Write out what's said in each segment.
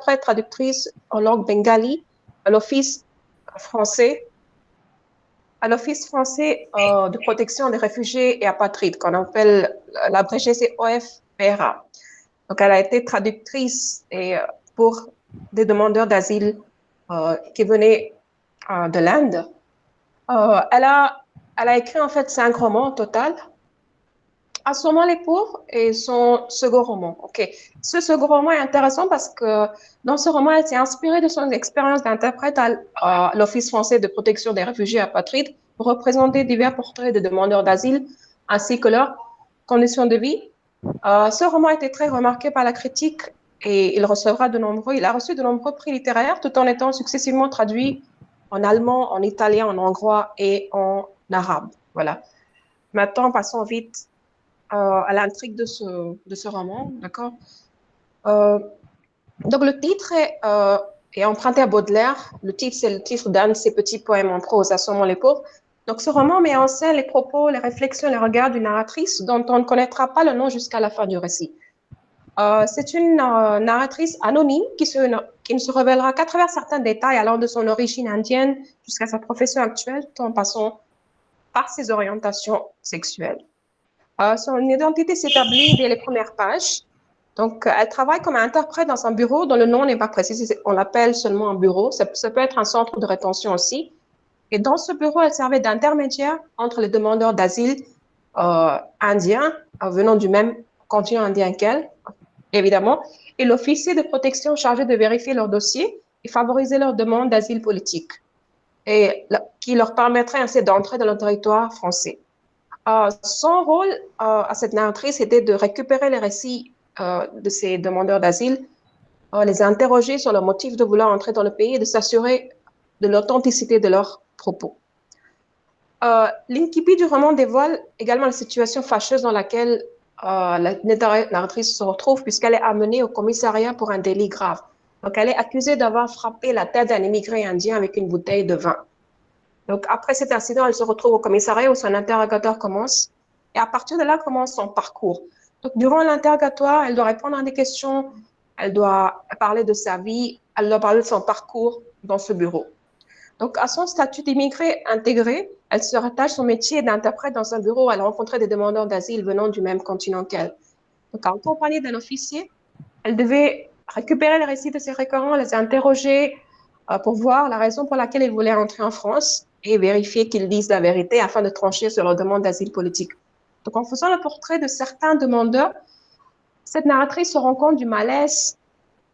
interprète traductrice en langue bengali à l'Office français, de protection des réfugiés et apatrides, qu'on appelle, l'abrégé c'est OFPRA. Donc, elle a été traductrice pour des demandeurs d'asile qui venaient de l'Inde. Elle a écrit en fait 5 romans au total. Assommant les pauvres et son second roman. Ok, ce second roman est intéressant parce que dans ce roman, elle s'est inspirée de son expérience d'interprète à l'Office français de protection des réfugiés apatrides pour représenter divers portraits de demandeurs d'asile ainsi que leurs conditions de vie. Ce roman a été très remarqué par la critique et il a reçu de nombreux prix littéraires tout en étant successivement traduit en allemand, en italien, en hongrois et en arabe. Voilà. Maintenant, passons vite à l'intrigue de ce roman, d'accord? Euh, donc, le titre est emprunté à Baudelaire. Le titre, c'est le titre d'un de ses petits poèmes en prose, Assommant les pauvres. Donc, ce roman met en scène les propos, les réflexions, les regards d'une narratrice dont on ne connaîtra pas le nom jusqu'à la fin du récit. C'est une narratrice anonyme qui ne se révélera qu'à travers certains détails allant de son origine indienne jusqu'à sa profession actuelle, tout en passant par ses orientations sexuelles. Son identité s'établit dès les premières pages. Donc, elle travaille comme interprète dans un bureau dont le nom n'est pas précisé. On l'appelle seulement un bureau. Ça peut être un centre de rétention aussi. Et dans ce bureau, elle servait d'intermédiaire entre les demandeurs d'asile indiens venant du même continent indien qu'elle, évidemment, et l'officier de protection chargé de vérifier leurs dossiers et favoriser leur demande d'asile politique, et qui leur permettrait ainsi d'entrer dans le territoire français. Son rôle à cette narratrice était de récupérer les récits de ces demandeurs d'asile, les interroger sur le motif de vouloir entrer dans le pays et de s'assurer de l'authenticité de leurs propos. L'incipit du roman dévoile également la situation fâcheuse dans laquelle la narratrice se retrouve puisqu'elle est amenée au commissariat pour un délit grave. Donc, elle est accusée d'avoir frappé la tête d'un immigré indien avec une bouteille de vin. Donc, après cet incident, elle se retrouve au commissariat où son interrogatoire commence. Et à partir de là, commence son parcours. Donc, durant l'interrogatoire, elle doit répondre à des questions, elle doit parler de sa vie, elle doit parler de son parcours dans ce bureau. Donc, à son statut d'immigré intégré, elle se rattache son métier d'interprète dans un bureau où elle rencontrait des demandeurs d'asile venant du même continent qu'elle. Donc, en compagnie d'un officier, elle devait récupérer les récits de ses récurrents, les interroger pour voir la raison pour laquelle ils voulaient entrer en France et vérifier qu'ils disent la vérité afin de trancher sur leur demande d'asile politique. Donc, en faisant le portrait de certains demandeurs, cette narratrice se rend compte du malaise,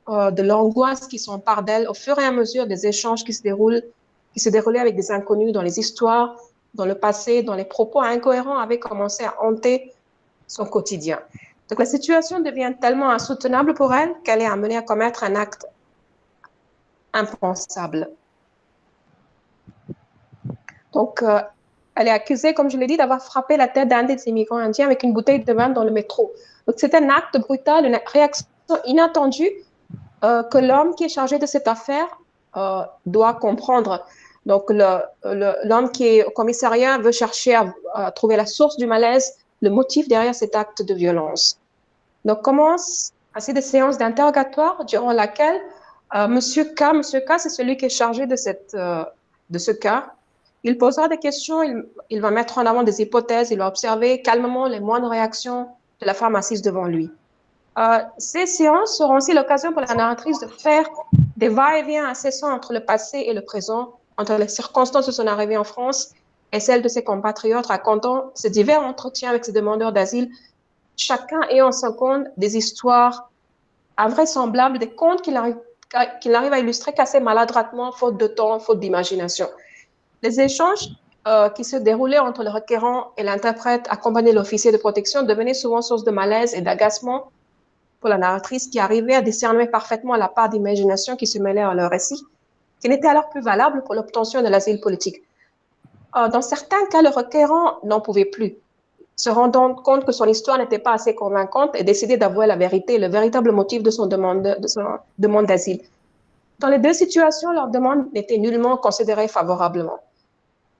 de l'angoisse qui s'empare d'elle au fur et à mesure des échanges qui se déroulaient avec des inconnus dans les histoires, dans le passé, dont les propos incohérents avaient commencé à hanter son quotidien. Donc, la situation devient tellement insoutenable pour elle qu'elle est amenée à commettre un acte impensable. Donc, elle est accusée, comme je l'ai dit, d'avoir frappé la tête d'un des immigrants indiens avec une bouteille de vin dans le métro. Donc, c'est un acte brutal, une réaction inattendue que l'homme qui est chargé de cette affaire doit comprendre. Donc, l'homme qui est au commissariat veut chercher à trouver la source du malaise, le motif derrière cet acte de violence. Donc, commence ainsi des séances d'interrogatoire durant laquelle Monsieur K, c'est celui qui est chargé de ce cas. Il posera des questions, il va mettre en avant des hypothèses, il va observer calmement les moindres réactions de la femme assise devant lui. Ces séances seront aussi l'occasion pour la narratrice de faire des va-et-vient incessants entre le passé et le présent, entre les circonstances de son arrivée en France et celles de ses compatriotes, racontant ces divers entretiens avec ses demandeurs d'asile, chacun ayant son compte des histoires invraisemblables, des contes qu'il arrive à illustrer qu'assez maladroitement, faute de temps, faute d'imagination. Les échanges qui se déroulaient entre le requérant et l'interprète accompagné de l'officier de protection devenaient souvent source de malaise et d'agacement pour la narratrice qui arrivait à discerner parfaitement la part d'imagination qui se mêlait à leur récit, qui n'était alors plus valable pour l'obtention de l'asile politique. Dans certains cas, le requérant n'en pouvait plus, se rendant compte que son histoire n'était pas assez convaincante et décidait d'avouer la vérité, le véritable motif de son demande d'asile. Dans les deux situations, leur demande n'était nullement considérée favorablement.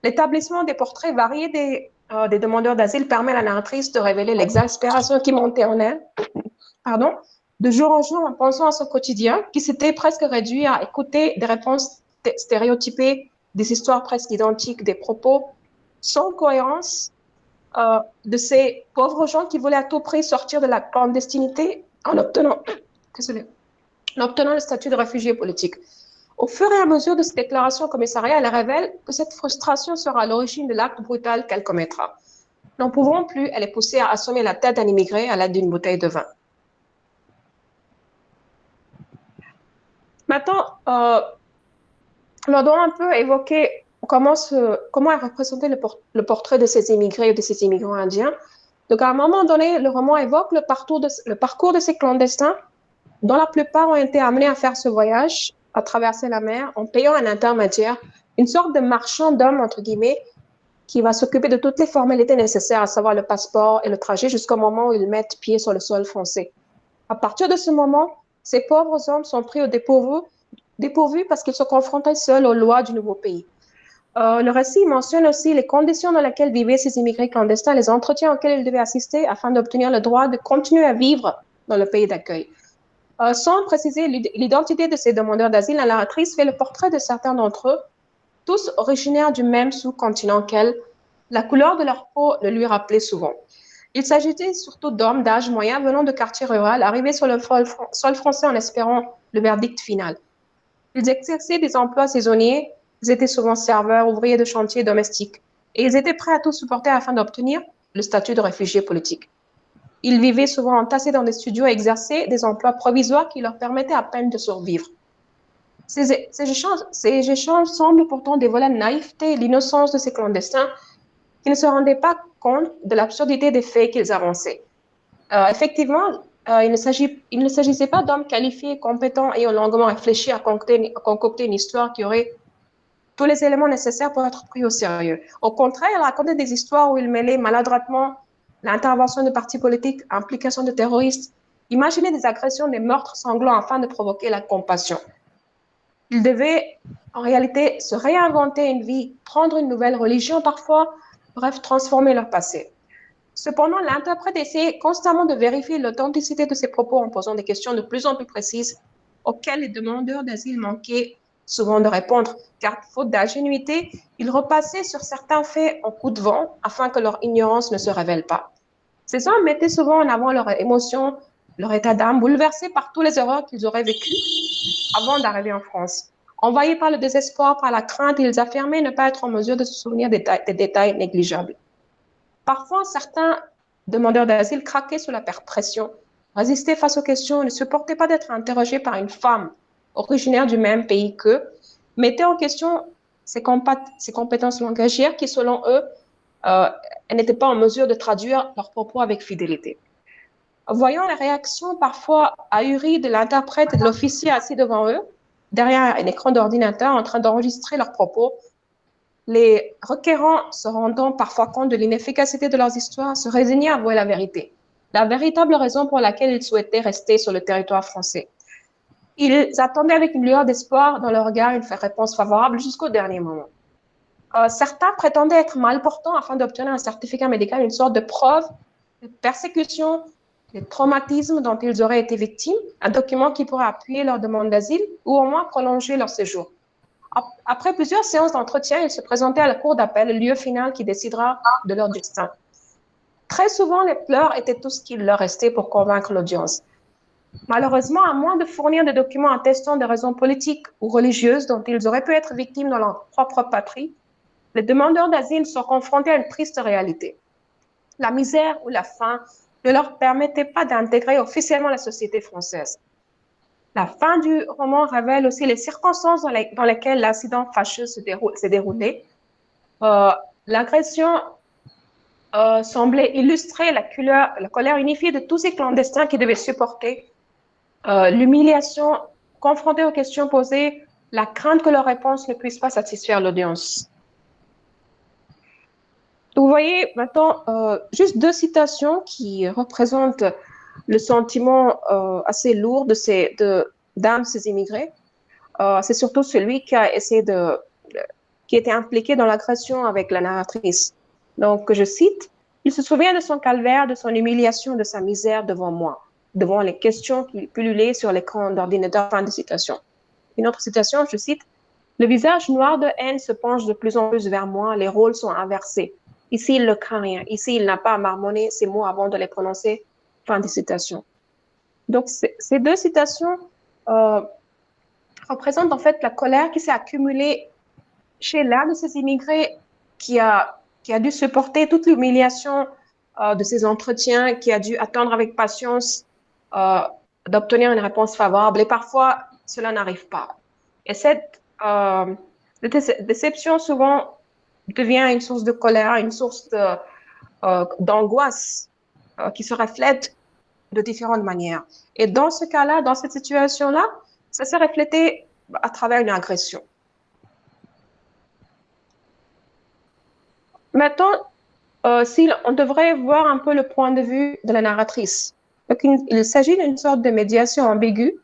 L'établissement des portraits variés des demandeurs d'asile permet à la narratrice de révéler l'exaspération qui montait en elle, De jour en jour, en pensant à son quotidien, qui s'était presque réduit à écouter des réponses stéréotypées, des histoires presque identiques, des propos sans cohérence de ces pauvres gens qui voulaient à tout prix sortir de la clandestinité désolé, en obtenant le statut de réfugié politique. Au fur et à mesure de cette déclaration au commissariat, elle révèle que cette frustration sera à l'origine de l'acte brutal qu'elle commettra. N'en pouvant plus, elle est poussée à assommer la tête d'un immigré à l'aide d'une bouteille de vin. Maintenant, on doit un peu évoquer comment est représenté le portrait de ces immigrés ou de ces immigrants indiens. Donc, à un moment donné, le roman évoque le parcours de ces clandestins, dont la plupart ont été amenés à faire ce voyage, à traverser la mer, en payant un intermédiaire, une sorte de marchand d'hommes, entre guillemets, qui va s'occuper de toutes les formalités nécessaires, à savoir le passeport et le trajet, jusqu'au moment où ils mettent pied sur le sol français. À partir de ce moment, ces pauvres hommes sont pris au dépourvus parce qu'ils sont confrontés seuls aux lois du nouveau pays. Le récit mentionne aussi les conditions dans lesquelles vivaient ces immigrés clandestins, les entretiens auxquels ils devaient assister afin d'obtenir le droit de continuer à vivre dans le pays d'accueil. Sans préciser l'identité de ces demandeurs d'asile, la narratrice fait le portrait de certains d'entre eux, tous originaires du même sous-continent qu'elle. La couleur de leur peau le lui rappelait souvent. Il s'agissait surtout d'hommes d'âge moyen venant de quartiers ruraux, arrivés sur le sol français en espérant le verdict final. Ils exerçaient des emplois saisonniers, ils étaient souvent serveurs, ouvriers de chantier, domestiques, et ils étaient prêts à tout supporter afin d'obtenir le statut de réfugié politique. Ils vivaient souvent entassés dans des studios et exerçaient des emplois provisoires qui leur permettaient à peine de survivre. Ces échanges semblent pourtant dévoiler la naïveté et l'innocence de ces clandestins qui ne se rendaient pas compte de l'absurdité des faits qu'ils avançaient. Effectivement, il ne s'agissait pas d'hommes qualifiés, compétents et ont longuement réfléchi à concocter une histoire qui aurait tous les éléments nécessaires pour être pris au sérieux. Au contraire, il racontait des histoires où il mêlait maladroitement l'intervention de partis politiques, implication de terroristes, imaginer des agressions, des meurtres sanglants afin de provoquer la compassion. Ils devaient en réalité se réinventer une vie, prendre une nouvelle religion parfois, bref, transformer leur passé. Cependant, l'interprète essayait constamment de vérifier l'authenticité de ses propos en posant des questions de plus en plus précises auxquelles les demandeurs d'asile manquaient souvent de répondre, car faute d'ingénuité, ils repassaient sur certains faits en coup de vent afin que leur ignorance ne se révèle pas. Ces hommes mettaient souvent en avant leurs émotions, leur état d'âme, bouleversés par tous les erreurs qu'ils auraient vécues avant d'arriver en France. Envahis par le désespoir, par la crainte, ils affirmaient ne pas être en mesure de se souvenir des détails négligeables. Parfois, certains demandeurs d'asile craquaient sous la pression, résistaient face aux questions, ne supportaient pas d'être interrogés par une femme originaire du même pays qu'eux, mettaient en question ses compétences langagières qui, selon eux, elles n'étaient pas en mesure de traduire leurs propos avec fidélité. Voyant les réactions parfois ahuries de l'interprète et de l'officier assis devant eux, derrière un écran d'ordinateur en train d'enregistrer leurs propos, les requérants, se rendant parfois compte de l'inefficacité de leurs histoires, se résignaient à avouer la vérité, la véritable raison pour laquelle ils souhaitaient rester sur le territoire français. Ils attendaient avec une lueur d'espoir dans leur regard une réponse favorable jusqu'au dernier moment. Certains prétendaient être malportants afin d'obtenir un certificat médical, une sorte de preuve de persécution, de traumatisme dont ils auraient été victimes, un document qui pourrait appuyer leur demande d'asile ou au moins prolonger leur séjour. Après plusieurs séances d'entretien, ils se présentaient à la cour d'appel, le lieu final qui décidera de leur destin. Très souvent, les pleurs étaient tout ce qu'il leur restait pour convaincre l'audience. Malheureusement, à moins de fournir des documents attestant des raisons politiques ou religieuses dont ils auraient pu être victimes dans leur propre patrie, les demandeurs d'asile sont confrontés à une triste réalité. La misère ou la faim ne leur permettait pas d'intégrer officiellement la société française. La fin du roman révèle aussi les circonstances dans lesquelles l'incident fâcheux s'est déroulé. L'agression semblait illustrer la colère unifiée de tous ces clandestins qui devaient supporter l'humiliation, confrontés aux questions posées, la crainte que leurs réponses ne puissent pas satisfaire l'audience. Vous voyez maintenant juste deux citations qui représentent le sentiment assez lourd d'un de ces immigrés. C'est surtout celui qui a qui était impliqué dans l'agression avec la narratrice. Donc, je cite, « Il se souvient de son calvaire, de son humiliation, de sa misère devant moi. devant les questions qui pullulaient sur l'écran d'ordinateur. Fin de citation. Une autre citation, je cite, le visage noir de haine se penche de plus en plus vers moi, les rôles sont inversés. Ici, il ne craint rien. Ici, il n'a pas à marmonner ces mots avant de les prononcer. Fin de citation. Donc, ces deux citations représentent en fait la colère qui s'est accumulée chez l'un de ces immigrés qui a dû supporter toute l'humiliation de ces entretiens, qui a dû attendre avec patience d'obtenir une réponse favorable. Et parfois, cela n'arrive pas. Et cette déception, souvent, devient une source de colère, une source d'angoisse qui se reflète de différentes manières. Et dans ce cas-là, dans cette situation-là, ça s'est reflété à travers une agression. Maintenant, on devrait voir un peu le point de vue de la narratrice. Donc, il s'agit d'une sorte de médiation ambiguë,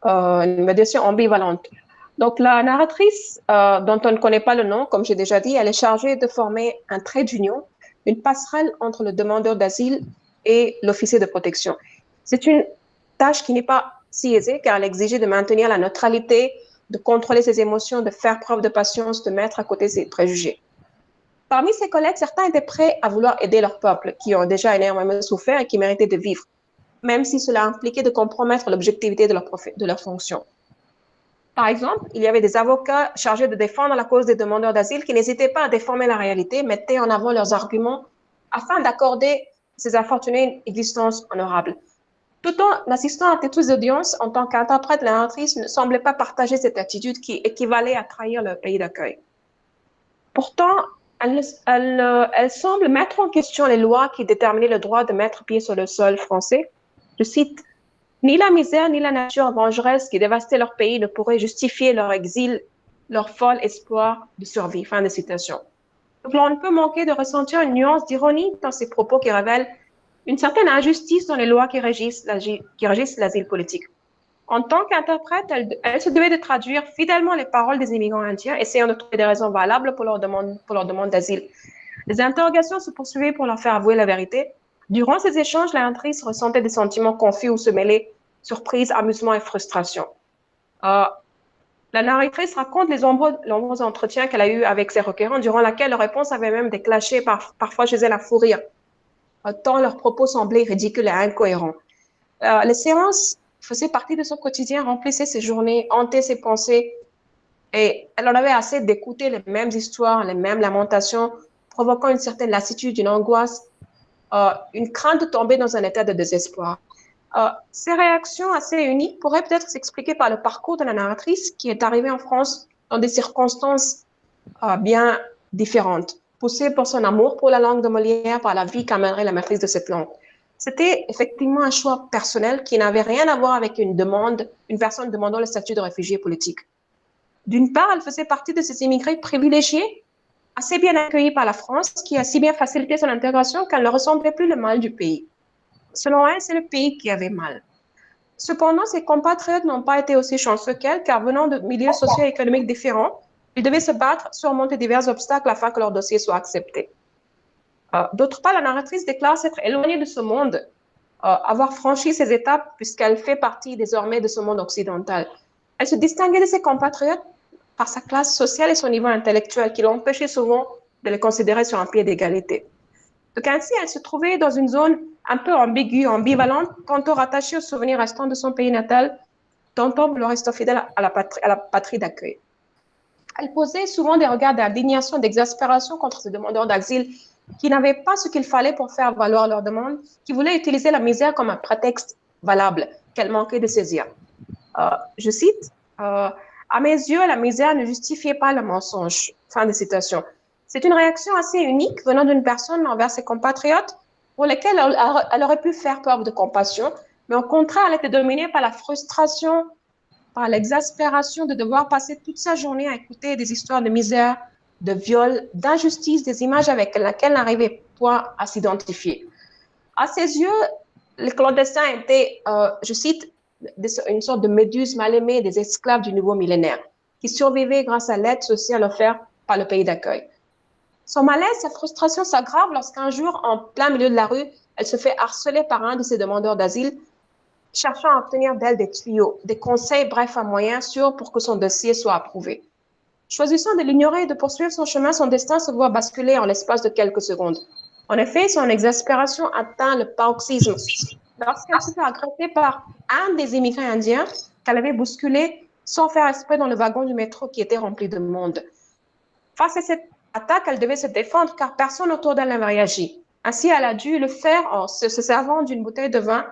une médiation ambivalente. Donc, la narratrice, dont on ne connaît pas le nom, comme j'ai déjà dit, elle est chargée de former un trait d'union, une passerelle entre le demandeur d'asile et l'officier de protection. C'est une tâche qui n'est pas si aisée, car elle exige de maintenir la neutralité, de contrôler ses émotions, de faire preuve de patience, de mettre à côté ses préjugés. Parmi ses collègues, certains étaient prêts à vouloir aider leur peuple, qui ont déjà énormément souffert et qui méritaient de vivre, même si cela impliquait de compromettre l'objectivité de leur fonction. Par exemple, il y avait des avocats chargés de défendre la cause des demandeurs d'asile qui n'hésitaient pas à déformer la réalité, mettaient en avant leurs arguments afin d'accorder ces infortunés une existence honorable. Tout en assistant à toutes ces audiences, en tant qu'interprète, la narratrice ne semblait pas partager cette attitude qui équivalait à trahir le pays d'accueil. Pourtant, elle semble mettre en question les lois qui déterminaient le droit de mettre pied sur le sol français. Je cite, « Ni la misère ni la nature vengeresse qui dévastait leur pays ne pourraient justifier leur exil, leur fol espoir de survie. » Fin de citation. Donc là, on ne peut manquer de ressentir une nuance d'ironie dans ces propos qui révèlent une certaine injustice dans les lois qui régissent l'asile politique. En tant qu'interprète, elle se devait de traduire fidèlement les paroles des immigrants indiens, essayant de trouver des raisons valables pour leur demande d'asile. Les interrogations se poursuivaient pour leur faire avouer la vérité. Durant ces échanges, la narratrice ressentait des sentiments confus où se mêlaient surprise, amusement et frustration. La narratrice raconte les nombreux entretiens qu'elle a eus avec ses requérants, durant lesquels leurs réponses avaient même déclenché parfois chez elle un fou rire, tant leurs propos semblaient ridicules et incohérents. Les séances faisaient partie de son quotidien, remplissaient ses journées, hantaient ses pensées, et elle en avait assez d'écouter les mêmes histoires, les mêmes lamentations, provoquant une certaine lassitude, une angoisse, une crainte de tomber dans un état de désespoir. Ces réactions assez uniques pourraient peut-être s'expliquer par le parcours de la narratrice qui est arrivée en France dans des circonstances bien différentes, poussée par son amour pour la langue de Molière, par la vie qu'amènerait la maîtrise de cette langue. C'était effectivement un choix personnel qui n'avait rien à voir avec une personne demandant le statut de réfugié politique. D'une part, elle faisait partie de ces immigrés privilégiés, assez bien accueillis par la France, qui a si bien facilité son intégration qu'elle ne ressentait plus le mal du pays. Selon elle, c'est le pays qui avait mal. Cependant, ses compatriotes n'ont pas été aussi chanceux qu'elle, car venant de milieux sociaux et économiques différents, ils devaient se battre, surmonter divers obstacles afin que leur dossier soit accepté. D'autre part, la narratrice déclare s'être éloignée de ce monde, avoir franchi ces étapes puisqu'elle fait partie désormais de ce monde occidental. Elle se distinguait de ses compatriotes par sa classe sociale et son niveau intellectuel qui l'empêchait souvent de les considérer sur un pied d'égalité. Donc ainsi, elle se trouvait dans une zone un peu ambiguë, ambivalente, tantôt rattachée aux souvenirs restants de son pays natal, tantôt le restant fidèle à la patrie d'accueil. Elle posait souvent des regards d'indignation, d'exaspération contre ces demandeurs d'asile qui n'avaient pas ce qu'il fallait pour faire valoir leur demande, qui voulaient utiliser la misère comme un prétexte valable qu'elle manquait de saisir. Je cite, à mes yeux, la misère ne justifiait pas le mensonge. Fin de citation. C'est une réaction assez unique venant d'une personne envers ses compatriotes pour lesquels elle aurait pu faire preuve de compassion, mais au contraire, elle était dominée par la frustration, par l'exaspération de devoir passer toute sa journée à écouter des histoires de misère, de viol, d'injustice, des images avec lesquelles elle n'arrivait pas à s'identifier. À ses yeux, les clandestins étaient, je cite, une sorte de méduse mal aimée des esclaves du nouveau millénaire, qui survivaient grâce à l'aide sociale offerte par le pays d'accueil. Son malaise, sa frustration s'aggrave lorsqu'un jour, en plein milieu de la rue, elle se fait harceler par un de ses demandeurs d'asile cherchant à obtenir d'elle des tuyaux, des conseils, bref, un moyen sûr pour que son dossier soit approuvé. Choisissant de l'ignorer et de poursuivre son chemin, son destin se voit basculer en l'espace de quelques secondes. En effet, son exaspération atteint le paroxysme lorsqu'elle se fait agresser par un des immigrés indiens qu'elle avait bousculé sans faire exprès dans le wagon du métro qui était rempli de monde. Face à cette attaque, elle devait se défendre car personne autour d'elle n'avait réagi. Ainsi, elle a dû le faire en se servant d'une bouteille de vin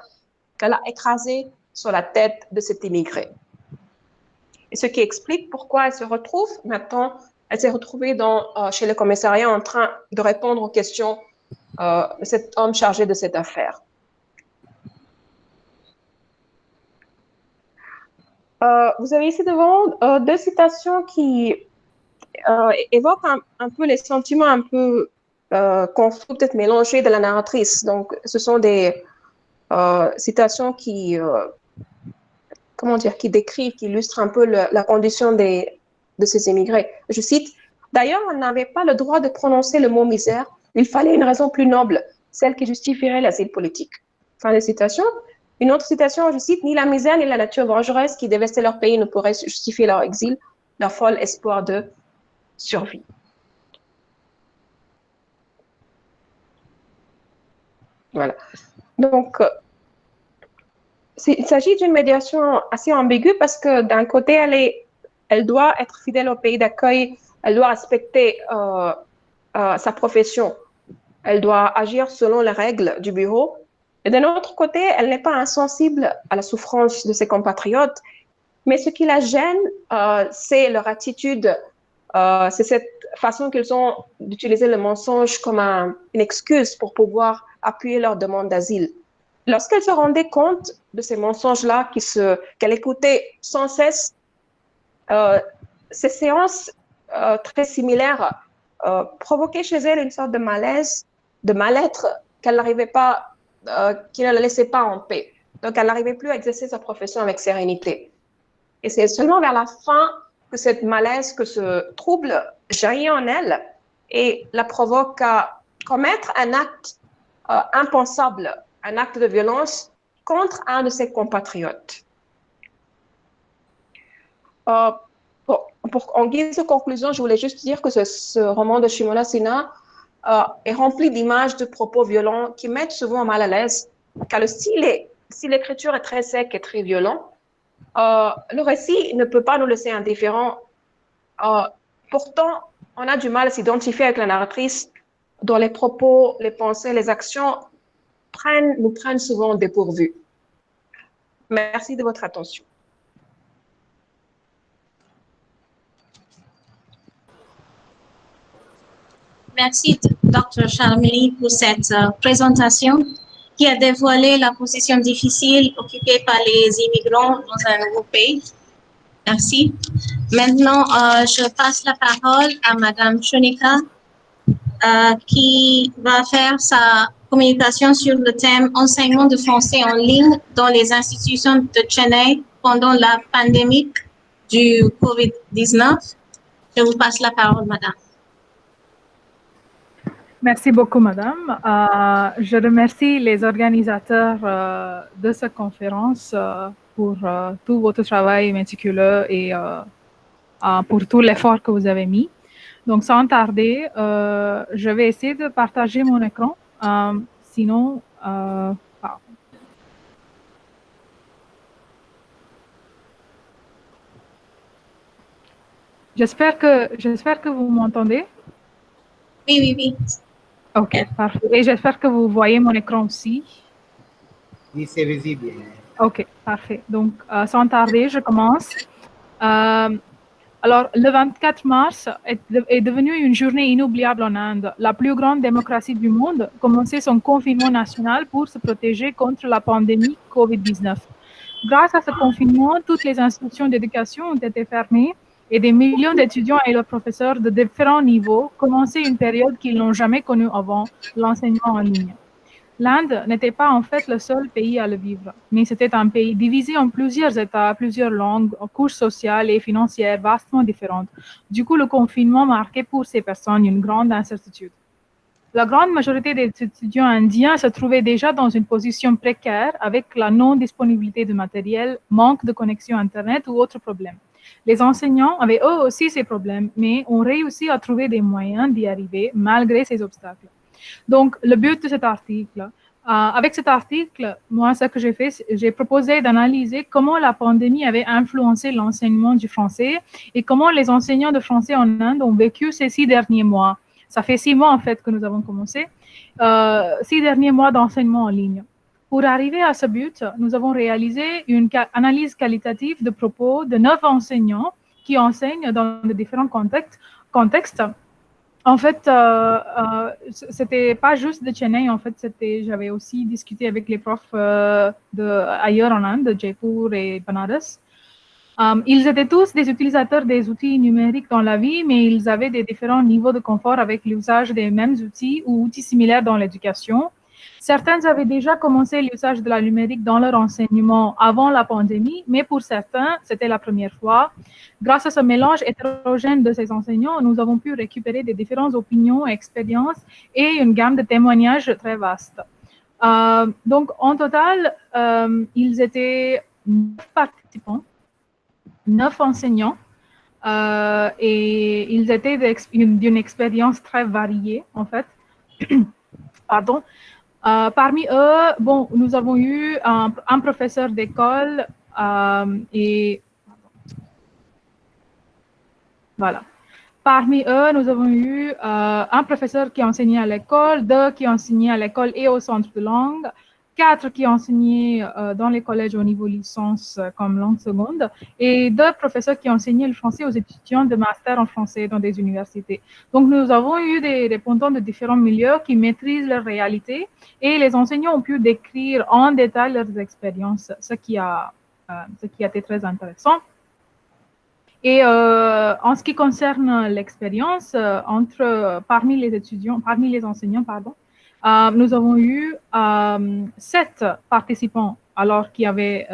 qu'elle a écrasée sur la tête de cet immigré. Et ce qui explique pourquoi elle se retrouve maintenant, elle s'est retrouvée chez le commissariat en train de répondre aux questions de cet homme chargé de cette affaire. Vous avez ici devant deux citations qui évoquent un peu les sentiments un peu confus, peut-être mélangés de la narratrice. Donc, ce sont des citations qui qui décrivent, qui illustrent un peu la condition de ces immigrés. Je cite, d'ailleurs, on n'avait pas le droit de prononcer le mot misère. Il fallait une raison plus noble, celle qui justifierait l'asile politique. Fin de citation. Une autre citation, je cite, ni la misère ni la nature vengeresse qui dévastait leur pays ne pourraient justifier leur exil, leur folle espoir de survie. Voilà. Donc, il s'agit d'une médiation assez ambiguë parce que d'un côté, elle doit être fidèle au pays d'accueil, elle doit respecter sa profession, elle doit agir selon les règles du bureau. Et d'un autre côté, elle n'est pas insensible à la souffrance de ses compatriotes, mais ce qui la gêne, c'est leur attitude, c'est cette façon qu'ils ont d'utiliser le mensonge comme une excuse pour pouvoir appuyer leur demande d'asile. Lorsqu'elle se rendait compte de ces mensonges-là qu'elle écoutait sans cesse, ces séances très similaires provoquaient chez elle une sorte de malaise, de mal-être qu'elle n'arrivait pas, qui ne la laissait pas en paix. Donc, elle n'arrivait plus à exercer sa profession avec sérénité. Et c'est seulement vers la fin que cette malaise, que ce trouble jaillit en elle et la provoque à commettre un acte impensable, un acte de violence contre un de ses compatriotes. En guise de conclusion, je voulais juste dire que ce roman de Shimoda Sinha est rempli d'images, de propos violents qui mettent souvent mal à l'aise, car si l'écriture est très sec et très violent, le récit ne peut pas nous laisser indifférents. Pourtant, on a du mal à s'identifier avec la narratrice dont les propos, les pensées, les actions nous prennent souvent dépourvus. Merci de votre attention. Merci, Dr. Sharmili, pour cette présentation qui a dévoilé la position difficile occupée par les immigrants dans un nouveau pays. Merci. Maintenant, je passe la parole à Madame Chunika, qui va faire sa communication sur le thème enseignement de français en ligne dans les institutions de Chennai pendant la pandémie du COVID-19. Je vous passe la parole, Madame. Merci beaucoup, Madame. Je remercie les organisateurs de cette conférence pour tout votre travail méticuleux et pour tout l'effort que vous avez mis. Donc, sans tarder, je vais essayer de partager mon écran. Sinon, j'espère que vous m'entendez. Oui, oui, oui. Ok, parfait. Et j'espère que vous voyez mon écran aussi. Oui, c'est visible. Ok, parfait. Donc, sans tarder, je commence. Alors, le 24 mars est devenu une journée inoubliable en Inde. La plus grande démocratie du monde commençait son confinement national pour se protéger contre la pandémie COVID-19. Grâce à ce confinement, toutes les institutions d'éducation ont été fermées et des millions d'étudiants et leurs professeurs de différents niveaux commençaient une période qu'ils n'ont jamais connue avant, l'enseignement en ligne. L'Inde n'était pas en fait le seul pays à le vivre, mais c'était un pays divisé en plusieurs États, plusieurs langues, couches sociales et financières vastement différentes. Du coup, le confinement marquait pour ces personnes une grande incertitude. La grande majorité des étudiants indiens se trouvaient déjà dans une position précaire avec la non-disponibilité de matériel, manque de connexion Internet ou autres problèmes. Les enseignants avaient eux aussi ces problèmes, mais ont réussi à trouver des moyens d'y arriver malgré ces obstacles. Donc, le but de cet article, avec cet article, moi, ce que j'ai fait, j'ai proposé d'analyser comment la pandémie avait influencé l'enseignement du français et comment les enseignants de français en Inde ont vécu ces 6 derniers mois. Ça fait 6 mois, en fait, que nous avons commencé. 6 derniers mois d'enseignement en ligne. Pour arriver à ce but, nous avons réalisé une analyse qualitative de propos de 9 enseignants qui enseignent dans de différents contextes. En fait, c'était pas juste de Chennai. En fait, j'avais aussi discuté avec les profs ailleurs en Inde, de Jaipur et Banaras. Ils étaient tous des utilisateurs des outils numériques dans la vie, mais ils avaient des différents niveaux de confort avec l'usage des mêmes outils ou outils similaires dans l'éducation. Certains avaient déjà commencé l'usage de la numérique dans leur enseignement avant la pandémie, mais pour certains, c'était la première fois. Grâce à ce mélange hétérogène de ces enseignants, nous avons pu récupérer des différentes opinions, expériences et une gamme de témoignages très vaste. Donc, en total, ils étaient 9 participants, 9 enseignants, et ils étaient d'une expérience très variée, en fait. Pardon. Parmi eux, bon, nous avons eu un professeur d'école et voilà. Parmi eux, nous avons eu un professeur qui enseignait à l'école, 2 qui enseignaient à l'école et au centre de langue, 4 qui enseignaient dans les collèges au niveau licence comme langue seconde, et 2 professeurs qui enseignaient le français aux étudiants de master en français dans des universités. Donc, nous avons eu des répondants de différents milieux qui maîtrisent leur réalité, et les enseignants ont pu décrire en détail leurs expériences, ce qui a été très intéressant. Et en ce qui concerne l'expérience, parmi les enseignants, nous avons eu 7 participants, alors qui avaient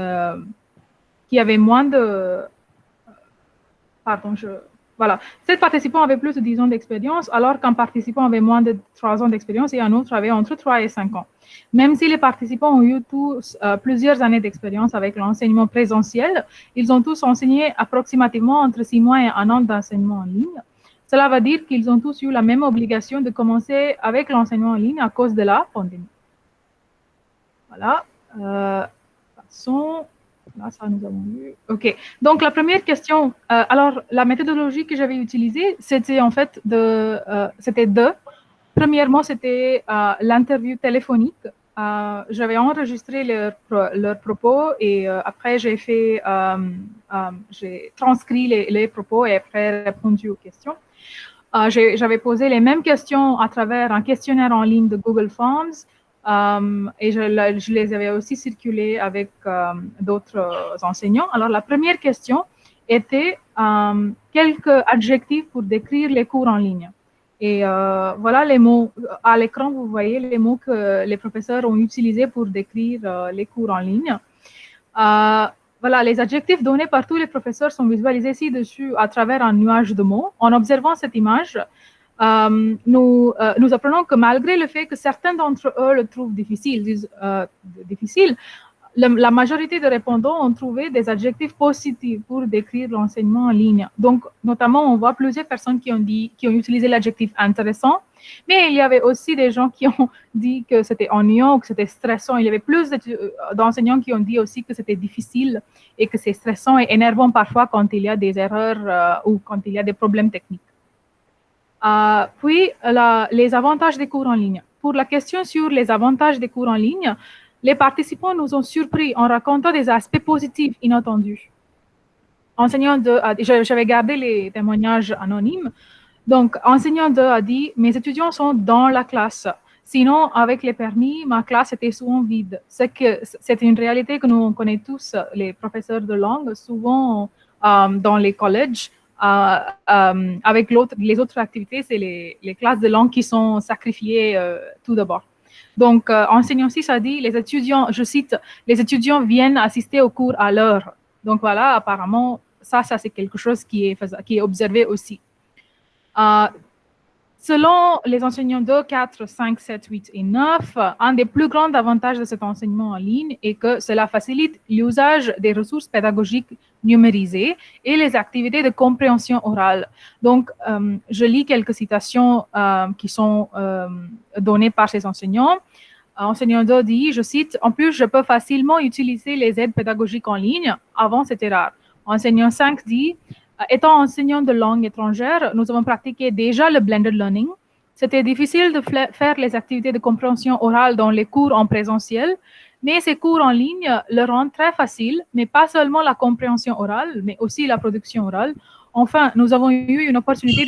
moins de... Voilà. 7 participants avaient plus de 10 ans d'expérience, alors qu'un participant avait moins de 3 ans d'expérience et un autre avait entre 3 et 5 ans. Même si les participants ont eu tous plusieurs années d'expérience avec l'enseignement présentiel, ils ont tous enseigné approximativement entre 6 mois et 1 an d'enseignement en ligne. Cela veut dire qu'ils ont tous eu la même obligation de commencer avec l'enseignement en ligne à cause de la pandémie. Voilà. Passons. Là, ça, nous avons vu. OK. Donc, la première question, alors, la méthodologie que j'avais utilisée, c'était en fait c'était 2. Premièrement, c'était l'interview téléphonique. J'avais enregistré leurs propos et après, j'ai transcrit les propos et après répondu aux questions. J'avais posé les mêmes questions à travers un questionnaire en ligne de Google Forms. Et je les avais aussi circulés avec d'autres enseignants. Alors, la première question était quelques adjectifs pour décrire les cours en ligne. Et voilà les mots. À l'écran, vous voyez les mots que les professeurs ont utilisés pour décrire les cours en ligne. Voilà, les adjectifs donnés par tous les professeurs sont visualisés ci-dessus à travers un nuage de mots. En observant cette image, nous apprenons que malgré le fait que certains d'entre eux le trouvent difficile, la majorité des répondants ont trouvé des adjectifs positifs pour décrire l'enseignement en ligne. Donc, notamment, on voit plusieurs personnes qui ont utilisé l'adjectif intéressant, mais il y avait aussi des gens qui ont dit que c'était ennuyant, que c'était stressant. Il y avait plus d'enseignants qui ont dit aussi que c'était difficile et que c'est stressant et énervant parfois quand il y a des erreurs ou quand il y a des problèmes techniques. Puis, les avantages des cours en ligne. Pour la question sur les avantages des cours en ligne, les participants nous ont surpris en racontant des aspects positifs inattendus. J'avais gardé les témoignages anonymes. Donc, enseignant 2 a dit « Mes étudiants sont dans la classe. Sinon, avec les permis, ma classe était souvent vide. » C'est une réalité que nous connaissons tous, les professeurs de langue, souvent dans les collèges. Avec les autres activités, c'est les classes de langue qui sont sacrifiées tout d'abord. Donc, enseignant 6 a dit, les étudiants, je cite, « Les étudiants viennent assister au cours à l'heure. » Donc, voilà, apparemment, ça c'est quelque chose qui est observé aussi. Selon les enseignants 2, 4, 5, 7, 8 et 9, un des plus grands avantages de cet enseignement en ligne est que cela facilite l'usage des ressources pédagogiques numérisées et les activités de compréhension orale. Donc, je lis quelques citations qui sont données par ces enseignants. Enseignant 2 dit, je cite, « En plus, je peux facilement utiliser les aides pédagogiques en ligne. Avant, c'était rare. » Enseignant 5 dit, étant enseignant de langue étrangère, nous avons pratiqué déjà le blended learning. C'était difficile de faire les activités de compréhension orale dans les cours en présentiel, mais ces cours en ligne le rendent très facile, mais pas seulement la compréhension orale, mais aussi la production orale. Enfin, nous avons eu une opportunité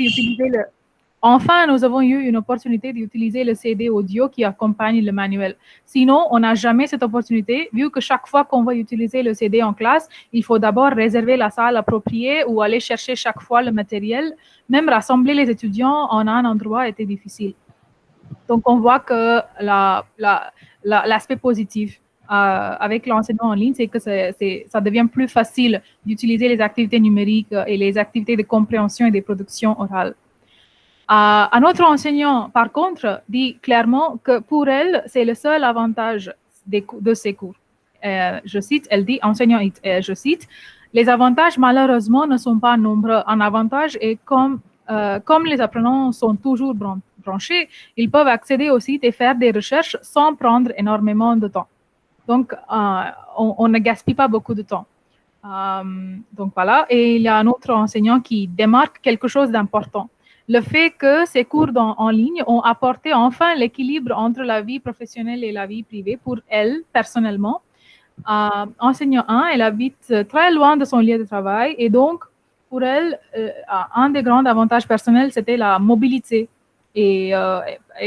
d'utiliser le CD audio qui accompagne le manuel. Sinon, on n'a jamais cette opportunité, vu que chaque fois qu'on va utiliser le CD en classe, il faut d'abord réserver la salle appropriée ou aller chercher chaque fois le matériel. Même rassembler les étudiants en un endroit était difficile. Donc, on voit que l'aspect positif avec l'enseignement en ligne, c'est que ça devient plus facile d'utiliser les activités numériques et les activités de compréhension et de production orale. Un autre enseignant, par contre, dit clairement que pour elle, c'est le seul avantage de ces cours. Je cite, elle dit, enseignant, je cite, « Les avantages, malheureusement, ne sont pas nombreux. Un avantage est comme les apprenants sont toujours branchés, ils peuvent accéder au site et faire des recherches sans prendre énormément de temps. Donc, on ne gaspille pas beaucoup de temps. Donc, voilà. Et il y a un autre enseignant qui démarque quelque chose d'important. Le fait que ces cours en ligne ont apporté enfin l'équilibre entre la vie professionnelle et la vie privée pour elle, personnellement. Enseignant 1, elle habite très loin de son lieu de travail et donc, pour elle, un des grands avantages personnels, c'était la mobilité. Et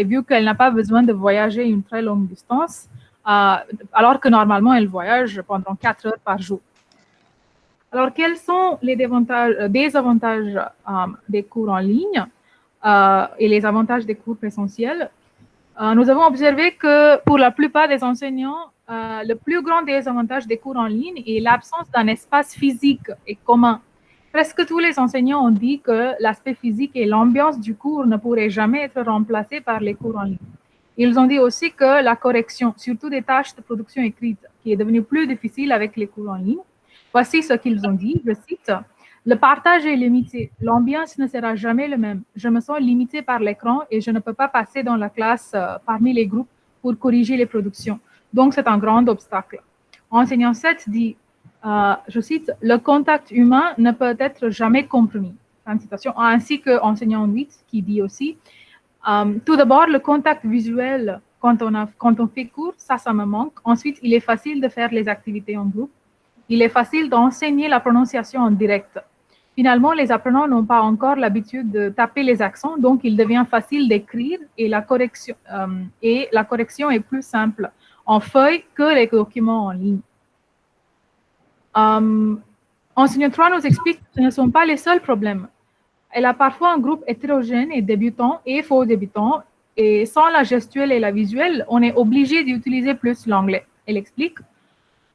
vu qu'elle n'a pas besoin de voyager une très longue distance, alors que normalement, elle voyage pendant 4 heures par jour. Alors, quels sont les désavantages des cours en ligne et les avantages des cours présentiels? Nous avons observé que pour la plupart des enseignants, le plus grand désavantage des cours en ligne est l'absence d'un espace physique et commun. Presque tous les enseignants ont dit que l'aspect physique et l'ambiance du cours ne pourraient jamais être remplacés par les cours en ligne. Ils ont dit aussi que la correction, surtout des tâches de production écrite, qui est devenue plus difficile avec les cours en ligne. Voici ce qu'ils ont dit, je cite, « Le partage est limité. L'ambiance ne sera jamais le même. Je me sens limité par l'écran et je ne peux pas passer dans la classe parmi les groupes pour corriger les productions. Donc, c'est un grand obstacle. » Enseignant 7 dit, je cite, « Le contact humain ne peut être jamais compromis. » Ainsi que enseignant 8 qui dit aussi, tout d'abord, le contact visuel, quand on fait cours, ça me manque. Ensuite, il est facile de faire les activités en groupe. Il est facile d'enseigner la prononciation en direct. Finalement, les apprenants n'ont pas encore l'habitude de taper les accents, donc il devient facile d'écrire et la correction est plus simple en feuille que les documents en ligne. Enseignant 3 nous explique que ce ne sont pas les seuls problèmes. Elle a parfois un groupe hétérogène et débutant et faux débutants, et sans la gestuelle et la visuelle, on est obligé d'utiliser plus l'anglais. Elle explique.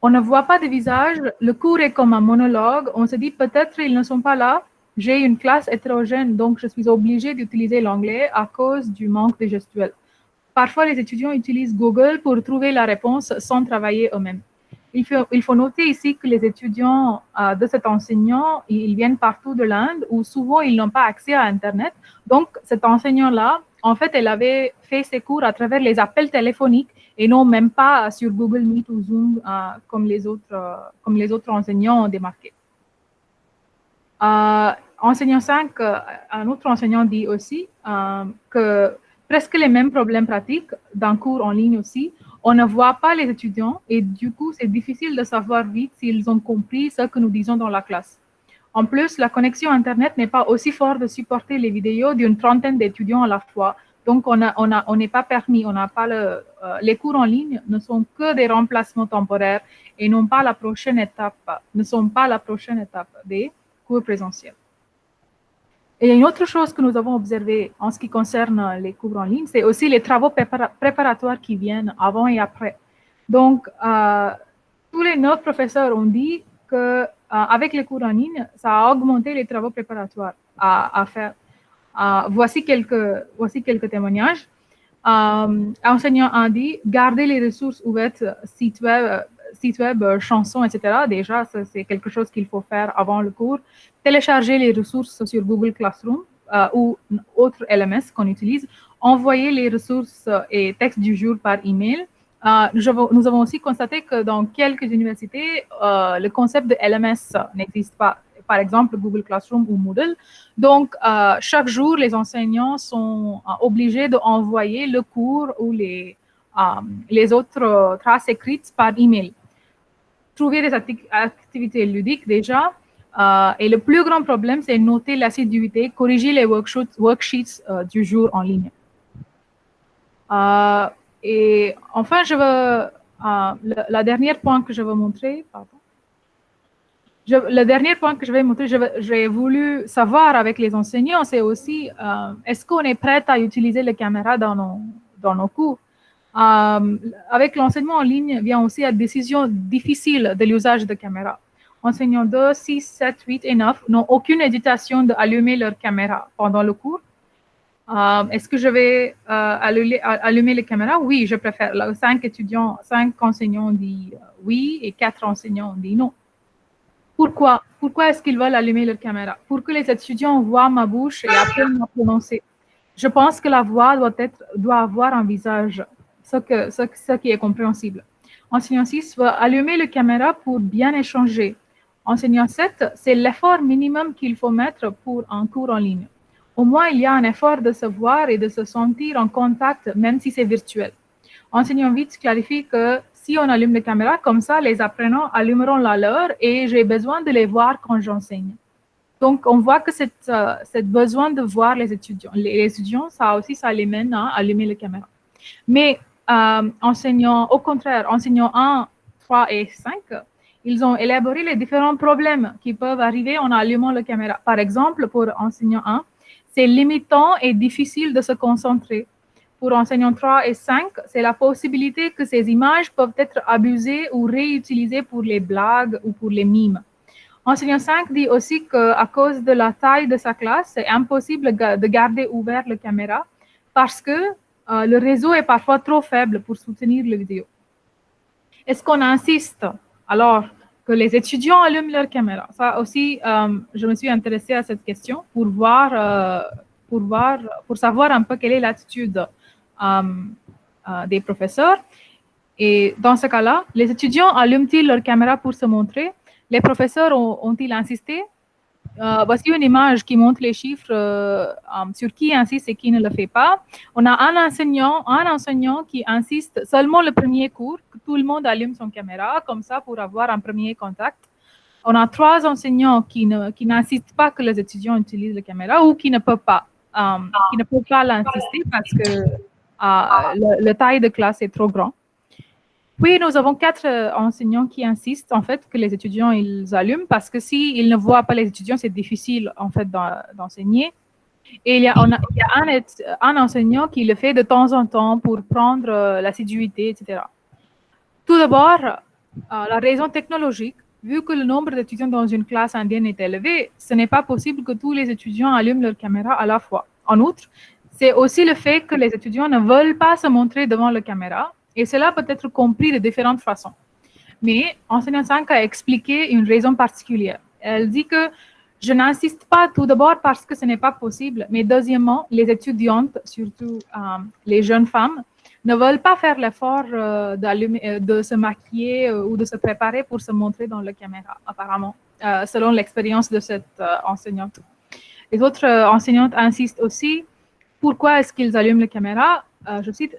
On ne voit pas de visage, le cours est comme un monologue, on se dit peut-être ils ne sont pas là, j'ai une classe hétérogène, donc je suis obligée d'utiliser l'anglais à cause du manque de gestuelle. Parfois, les étudiants utilisent Google pour trouver la réponse sans travailler eux-mêmes. Il faut noter ici que les étudiants de cet enseignant, ils viennent partout de l'Inde où souvent ils n'ont pas accès à Internet. Donc, cet enseignant-là, en fait, elle avait fait ses cours à travers les appels téléphoniques et non même pas sur Google Meet ou Zoom comme les autres enseignants ont démarqué. Enseignant 5, un autre enseignant dit aussi que presque les mêmes problèmes pratiques d'un cours en ligne aussi. On ne voit pas les étudiants et du coup, c'est difficile de savoir vite s'ils ont compris ce que nous disons dans la classe. En plus, la connexion Internet n'est pas aussi forte de supporter les vidéos d'une trentaine d'étudiants à la fois. Donc, on n'est pas permis, on n'a pas les cours en ligne ne sont que des remplacements temporaires et ne sont pas la prochaine étape des cours présentiels. Et une autre chose que nous avons observé en ce qui concerne les cours en ligne, c'est aussi les travaux préparatoires qui viennent avant et après. Donc, tous les 9 professeurs ont dit qu'avec les cours en ligne, ça a augmenté les travaux préparatoires à faire. Voici quelques témoignages. Enseignant a dit, garder les ressources ouvertes, site web, chansons, etc. Déjà, c'est quelque chose qu'il faut faire avant le cours. Télécharger les ressources sur Google Classroom ou autre LMS qu'on utilise. Envoyer les ressources et textes du jour par email. Nous avons aussi constaté que dans quelques universités, le concept de LMS n'existe pas. Par exemple, Google Classroom ou Moodle. Donc, chaque jour, les enseignants sont obligés d'envoyer le cours ou les autres traces écrites par email. Trouver des activités ludiques déjà. Et le plus grand problème, c'est noter l'assiduité, corriger les worksheets du jour en ligne. Et enfin, le dernier point que je veux montrer, le dernier point que je vais montrer, j'ai voulu savoir avec les enseignants, c'est aussi, est-ce qu'on est prêt à utiliser les caméras dans nos cours? Avec l'enseignement en ligne vient aussi la décision difficile de l'usage de caméras. Enseignants 2, 6, 7, 8 et 9 n'ont aucune hésitation d'allumer leur caméra pendant le cours. Est-ce que je vais allumer les caméras? Oui, je préfère. 5 enseignants disent oui et 4 enseignants disent non. Pourquoi est-ce qu'ils veulent allumer leur caméra? Pour que les étudiants voient ma bouche et apprennent à prononcer. Je pense que la voix doit avoir un visage, ce qui est compréhensible. Enseignant 6 veut allumer la caméra pour bien échanger. Enseignant 7, c'est l'effort minimum qu'il faut mettre pour un cours en ligne. Au moins, il y a un effort de se voir et de se sentir en contact, même si c'est virtuel. Enseignant 8 clarifie que si on allume les caméras, comme ça, les apprenants allumeront la leur et j'ai besoin de les voir quand j'enseigne. Donc, on voit que cette besoin de voir les étudiants, ça les mène à allumer les caméras. Mais au contraire, enseignants 1, 3 et 5, ils ont élaboré les différents problèmes qui peuvent arriver en allumant la caméra. Par exemple, pour enseignant 1, c'est limitant et difficile de se concentrer. Pour enseignants 3 et 5, c'est la possibilité que ces images peuvent être abusées ou réutilisées pour les blagues ou pour les mimes. Enseignant 5 dit aussi qu'à cause de la taille de sa classe, c'est impossible de garder ouvert la caméra parce que le réseau est parfois trop faible pour soutenir la vidéo. Est-ce qu'on insiste alors que les étudiants allument leur caméra? Ça aussi, je me suis intéressée à cette question pour savoir un peu quelle est l'attitude des professeurs. Et dans ce cas-là, les étudiants allument-ils leur caméra pour se montrer? Les professeurs ont-ils insisté? Voici une image qui montre les chiffres sur qui insiste et qui ne le fait pas. On a un enseignant qui insiste seulement le premier cours, que tout le monde allume son caméra, comme ça pour avoir un premier contact. On a 3 enseignants qui n'insistent pas que les étudiants utilisent la caméra ou qui ne peuvent pas l'insister parce que le taille de classe est trop grand. Puis, nous avons 4 enseignants qui insistent, en fait, que les étudiants, ils allument parce que s'ils ne voient pas les étudiants, c'est difficile, en fait, d'enseigner. Et il y a un enseignant qui le fait de temps en temps pour prendre l'assiduité, etc. Tout d'abord, la raison technologique, vu que le nombre d'étudiants dans une classe indienne est élevé, ce n'est pas possible que tous les étudiants allument leur caméra à la fois. En outre, c'est aussi le fait que les étudiants ne veulent pas se montrer devant la caméra. Et cela peut être compris de différentes façons. Mais enseignant 5 a expliqué une raison particulière. Elle dit que je n'insiste pas tout d'abord parce que ce n'est pas possible, mais deuxièmement, les étudiantes, surtout les jeunes femmes, ne veulent pas faire l'effort de se maquiller ou de se préparer pour se montrer dans la caméra, apparemment, selon l'expérience de cette enseignante. Les autres enseignantes insistent aussi. Pourquoi est-ce qu'ils allument la caméra? Je cite,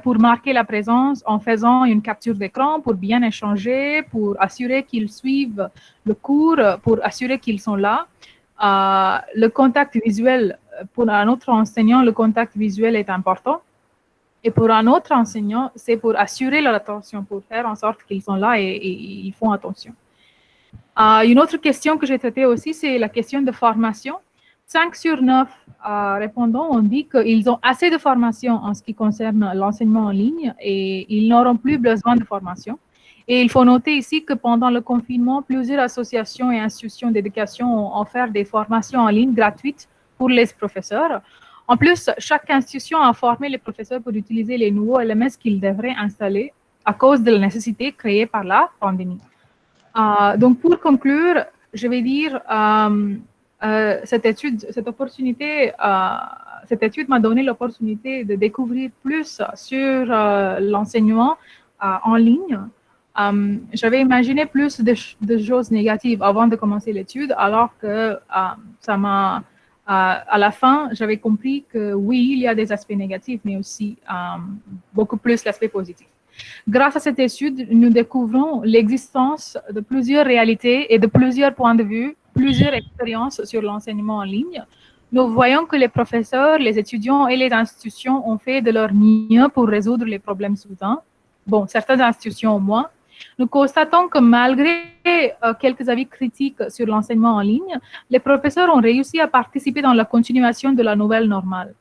pour marquer la présence en faisant une capture d'écran, pour bien échanger, pour assurer qu'ils suivent le cours, pour assurer qu'ils sont là. Le contact visuel, pour un autre enseignant, le contact visuel est important. Et pour un autre enseignant, c'est pour assurer leur attention, pour faire en sorte qu'ils sont là et ils font attention. Une autre question que j'ai traitée aussi, c'est la question de formation. 5 sur 9 répondants ont dit qu'ils ont assez de formation en ce qui concerne l'enseignement en ligne et ils n'auront plus besoin de formation. Et il faut noter ici que pendant le confinement, plusieurs associations et institutions d'éducation ont offert des formations en ligne gratuites pour les professeurs. En plus, chaque institution a formé les professeurs pour utiliser les nouveaux LMS qu'ils devraient installer à cause de la nécessité créée par la pandémie. Donc, pour conclure, je vais dire cette étude m'a donné l'opportunité de découvrir plus sur l'enseignement en ligne. J'avais imaginé plus de choses négatives avant de commencer l'étude, alors que à la fin, j'avais compris que oui, il y a des aspects négatifs, mais aussi beaucoup plus l'aspect positif. Grâce à cette étude, nous découvrons l'existence de plusieurs réalités et de plusieurs points de vue, plusieurs expériences sur l'enseignement en ligne. Nous voyons que les professeurs, les étudiants et les institutions ont fait de leur mieux pour résoudre les problèmes soudains. Bon, certaines institutions au moins. Nous constatons que malgré quelques avis critiques sur l'enseignement en ligne, les professeurs ont réussi à participer dans la continuation de la nouvelle normale.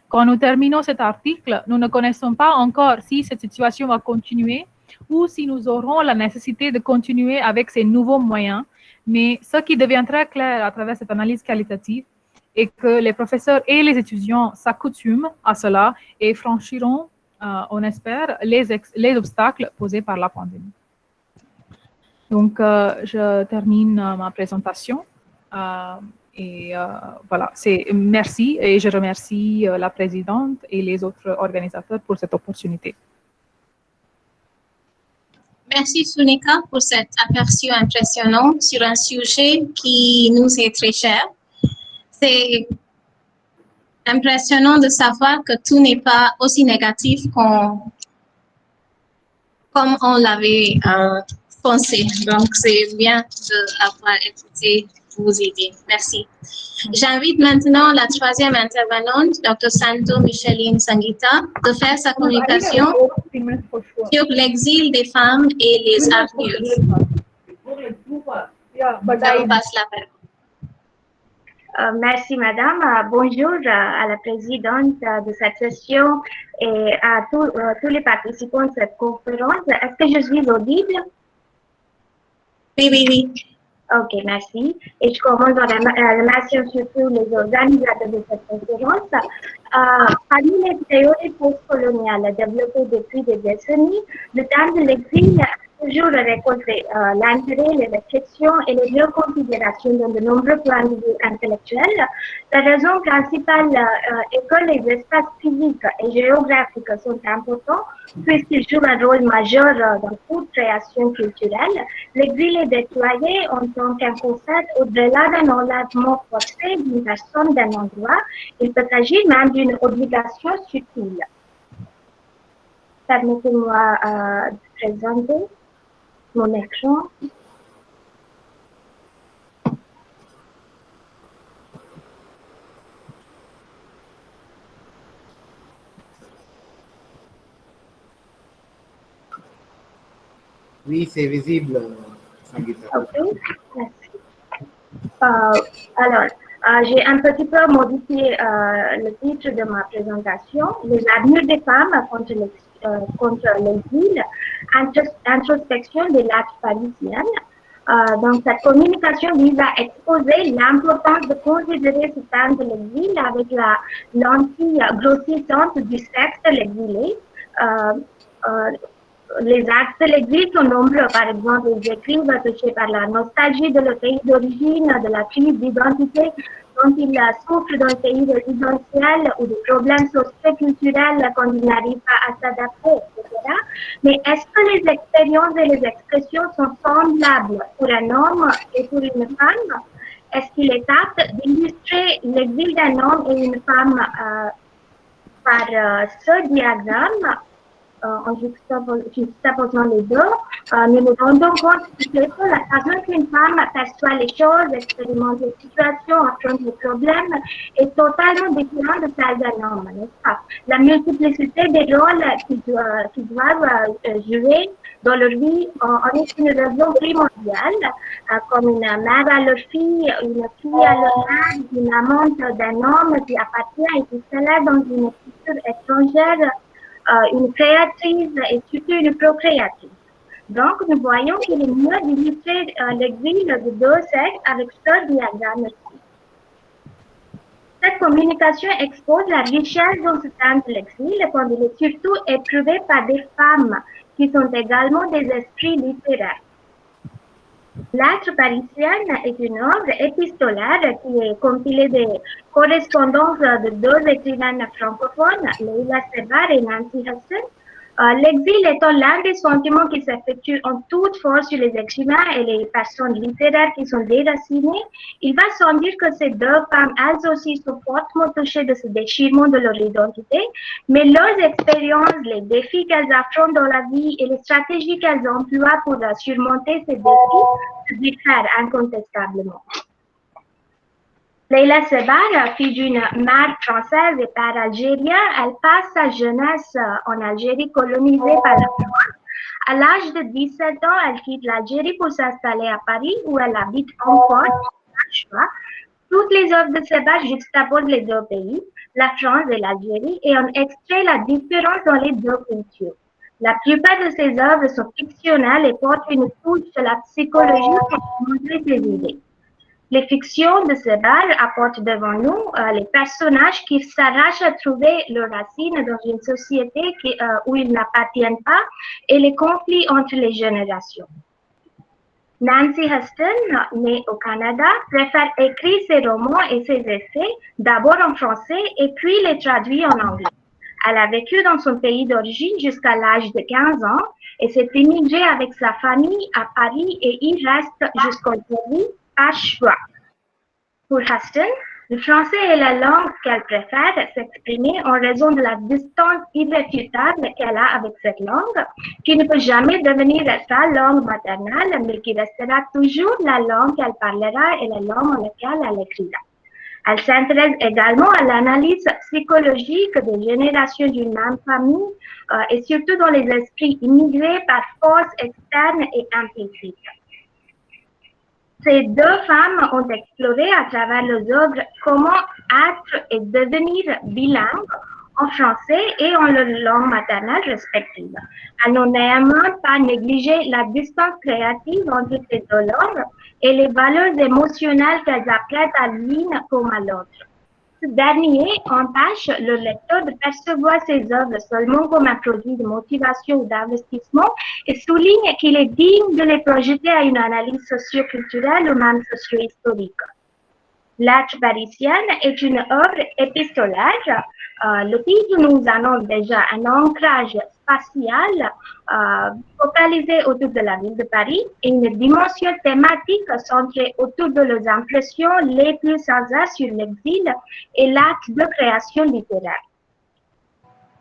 Quand nous terminons cet article, nous ne connaissons pas encore si cette situation va continuer ou si nous aurons la nécessité de continuer avec ces nouveaux moyens. Mais ce qui devient très clair à travers cette analyse qualitative est que les professeurs et les étudiants s'accoutument à cela et franchiront, on espère, les obstacles posés par la pandémie. Donc, je termine ma présentation. Voilà, merci et je remercie la présidente et les autres organisateurs pour cette opportunité. Merci Sunika pour cet aperçu impressionnant sur un sujet qui nous est très cher. C'est impressionnant de savoir que tout n'est pas aussi négatif comme on l'avait pensé. Donc, c'est bien d'avoir écouté vos idées. Merci. J'invite maintenant la troisième intervenante, Dr. Santo Micheline Sangeeta, de faire sa communication sur l'exil des femmes et les arts-nus. Je vous passe la parole. Merci Madame. Bonjour à la présidente de cette session et à tous les participants de cette conférence. Est-ce que je suis audible? Oui. Ok, merci. Et je commence en remerciant surtout les organisateurs de cette conférence. Parmi les théories postcoloniales développées depuis des décennies, le thème de l'exil a toujours récolté l'intérêt, les réflexions et les reconsidérations dans de nombreux points de vue intellectuels. La raison principale est que les espaces physiques et géographiques sont importants puisqu'ils jouent un rôle majeur dans toute création culturelle. L'exil est déployé en tant qu'un concept au-delà d'un enlèvement forcé d'une personne d'un endroit. Il peut s'agir même d'une obligation subtile. Permettez-moi de présenter mon écran. Oui, c'est visible, Sangeeta. Ok, merci. Alors, j'ai un petit peu modifié le titre de ma présentation. Les armures des femmes contre l'exil, introspection des lettres parisiennes. Donc, cette communication vise à exposer l'importance de considérer ce thème de l'exil avec la lentille grossissante du sexe de l'exilé. Les actes de l'exil sont nombreux. Par exemple, ils écrivent touchés par la nostalgie de leur pays d'origine, de la crise d'identité dont ils souffrent dans le pays résidentiel ou des problèmes socio-culturels quand ils n'arrivent pas à s'adapter, etc. Mais est-ce que les expériences et les expressions sont semblables pour un homme et pour une femme? Est-ce qu'il est apte d'illustrer l'exil d'un homme et une femme par ce diagramme? En juxtaposant les deux, nous nous rendons compte que la façon qu'une femme perçoit les choses, expérimente les situations, affronte les problèmes est totalement différente de celle d'un homme, n'est-ce pas? La multiplicité des rôles qu'ils doivent jouer dans leur vie en est une raison primordiale, comme une mère à leur fille, une fille à leur mère, une amante d'un homme qui appartient et qui s'élève dans une culture étrangère, une créatrice et surtout une procréatrice. Donc, nous voyons qu'il est mieux d'illustrer l'exil de deux sexes avec ce diagramme-ci. Cette communication expose la richesse dont se teinte l'exil quand il est surtout éprouvé par des femmes qui sont également des esprits littéraires. L'Être parisienne est une œuvre épistolaire qui est compilée des correspondances de deux écrivaines francophones, Leila Sebar et Nancy Huston. L'exil étant l'un des sentiments qui s'effectue en toute force sur les écrivains et les personnes littéraires qui sont déracinées, il va sans dire que ces deux femmes, elles aussi, sont fortement touchées de ce déchirement de leur identité, mais leurs expériences, les défis qu'elles affrontent dans la vie et les stratégies qu'elles emploient pour surmonter ces défis se diffèrent incontestablement. Leila Sebar, fille d'une mère française et père algérien, elle passe sa jeunesse en Algérie colonisée par la France. À l'âge de 17 ans, elle quitte l'Algérie pour s'installer à Paris, où elle habite encore. Toutes les œuvres de Sebar juxtaposent les deux pays, la France et l'Algérie, et on extrait la différence dans les deux cultures. La plupart de ses œuvres sont fictionnelles et portent une touche de la psychologie pour montrer ses idées. Les fictions de Sebar apportent devant nous les personnages qui s'arrachent à trouver leurs racines dans une société où ils n'appartiennent pas et les conflits entre les générations. Nancy Huston, née au Canada, préfère écrire ses romans et ses essais d'abord en français et puis les traduit en anglais. Elle a vécu dans son pays d'origine jusqu'à l'âge de 15 ans et s'est immigrée avec sa famille à Paris et y reste jusqu'aujourd'hui par choix. Pour Huston, le français est la langue qu'elle préfère s'exprimer en raison de la distance irréfutable qu'elle a avec cette langue, qui ne peut jamais devenir sa langue maternelle, mais qui restera toujours la langue qu'elle parlera et la langue en laquelle elle écrira. Elle s'intéresse également à l'analyse psychologique des générations d'une même famille et surtout dans les esprits immigrés par force externe et implicite. Ces deux femmes ont exploré à travers leurs œuvres comment être et devenir bilingues en français et en leur langue maternelle respective. Elles n'ont néanmoins pas négligé la distance créative entre ces deux langues et les valeurs émotionnelles qu'elles apprêtent à l'une comme à l'autre. Ce dernier empêche le lecteur de percevoir ses œuvres seulement comme un produit de motivation ou d'investissement et souligne qu'il est digne de les projeter à une analyse socio-culturelle ou même socio-historique. L'Être parisienne est une œuvre épistolaire. Le titre nous annonce déjà un ancrage spatial focalisé autour de la ville de Paris et une dimension thématique centrée autour de leurs impressions les plus sincères sur l'exil et l'acte de création littéraire.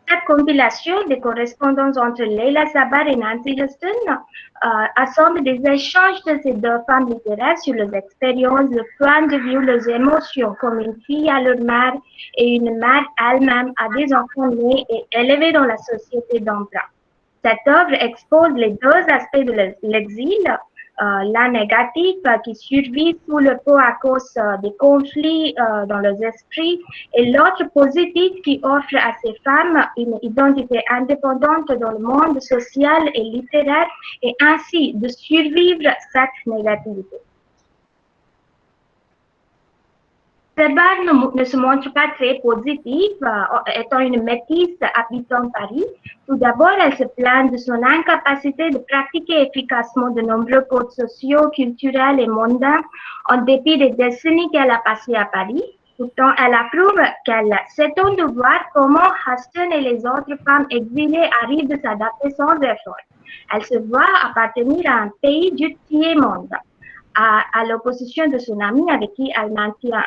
Cette compilation des correspondances entre Leila Sebar et Nancy Huston assemble des échanges de ces deux femmes littéraires sur leurs expériences, le point de vue, leurs émotions, comme une fille à leur mère et une mère elle-même à des enfants nés et élevés dans la société d'emprunt. Cette œuvre expose les deux aspects de l'exil, l'un négatif qui survit sous le pot à cause des conflits dans leurs esprits et l'autre positif qui offre à ces femmes une identité indépendante dans le monde social et littéraire et ainsi de survivre cette négativité. Sebar ne se montre pas très positive, étant une métisse habitant Paris. Tout d'abord, elle se plaint de son incapacité de pratiquer efficacement de nombreux codes sociaux, culturels et mondains, en dépit des décennies qu'elle a passées à Paris. Pourtant, elle approuve qu'elle s'étonne de voir comment Huston et les autres femmes exilées arrivent de s'adapter sans effort. Elle se voit appartenir à un pays du tiers-monde. À l'opposition de son amie avec qui elle maintient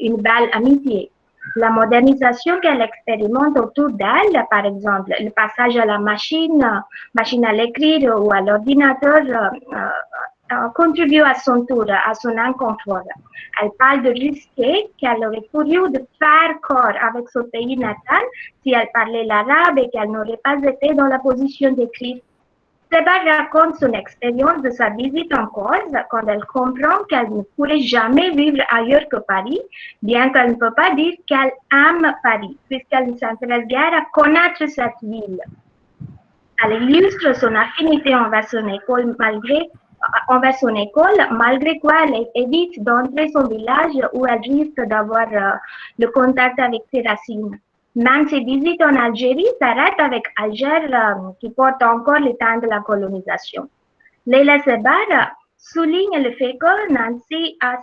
une belle amitié. La modernisation qu'elle expérimente autour d'elle, par exemple, le passage à la machine à l'écrire ou à l'ordinateur, contribue à son tour à son inconfort. Elle parle de risquer qu'elle aurait couru de faire corps avec son pays natal si elle parlait l'arabe et qu'elle n'aurait pas été dans la position d'écrire. Sebar raconte son expérience de sa visite en Corse quand elle comprend qu'elle ne pourrait jamais vivre ailleurs que Paris, bien qu'elle ne peut pas dire qu'elle aime Paris, puisqu'elle ne s'intéresse guère à connaître cette ville. Elle illustre son affinité envers son école malgré envers son école, malgré quoi elle évite d'entrer son village où elle risque d'avoir le contact avec ses racines. Même ses visites en Algérie s'arrêtent avec Alger qui porte encore les temps de la colonisation. Leila Sebar souligne le fait que Nancy a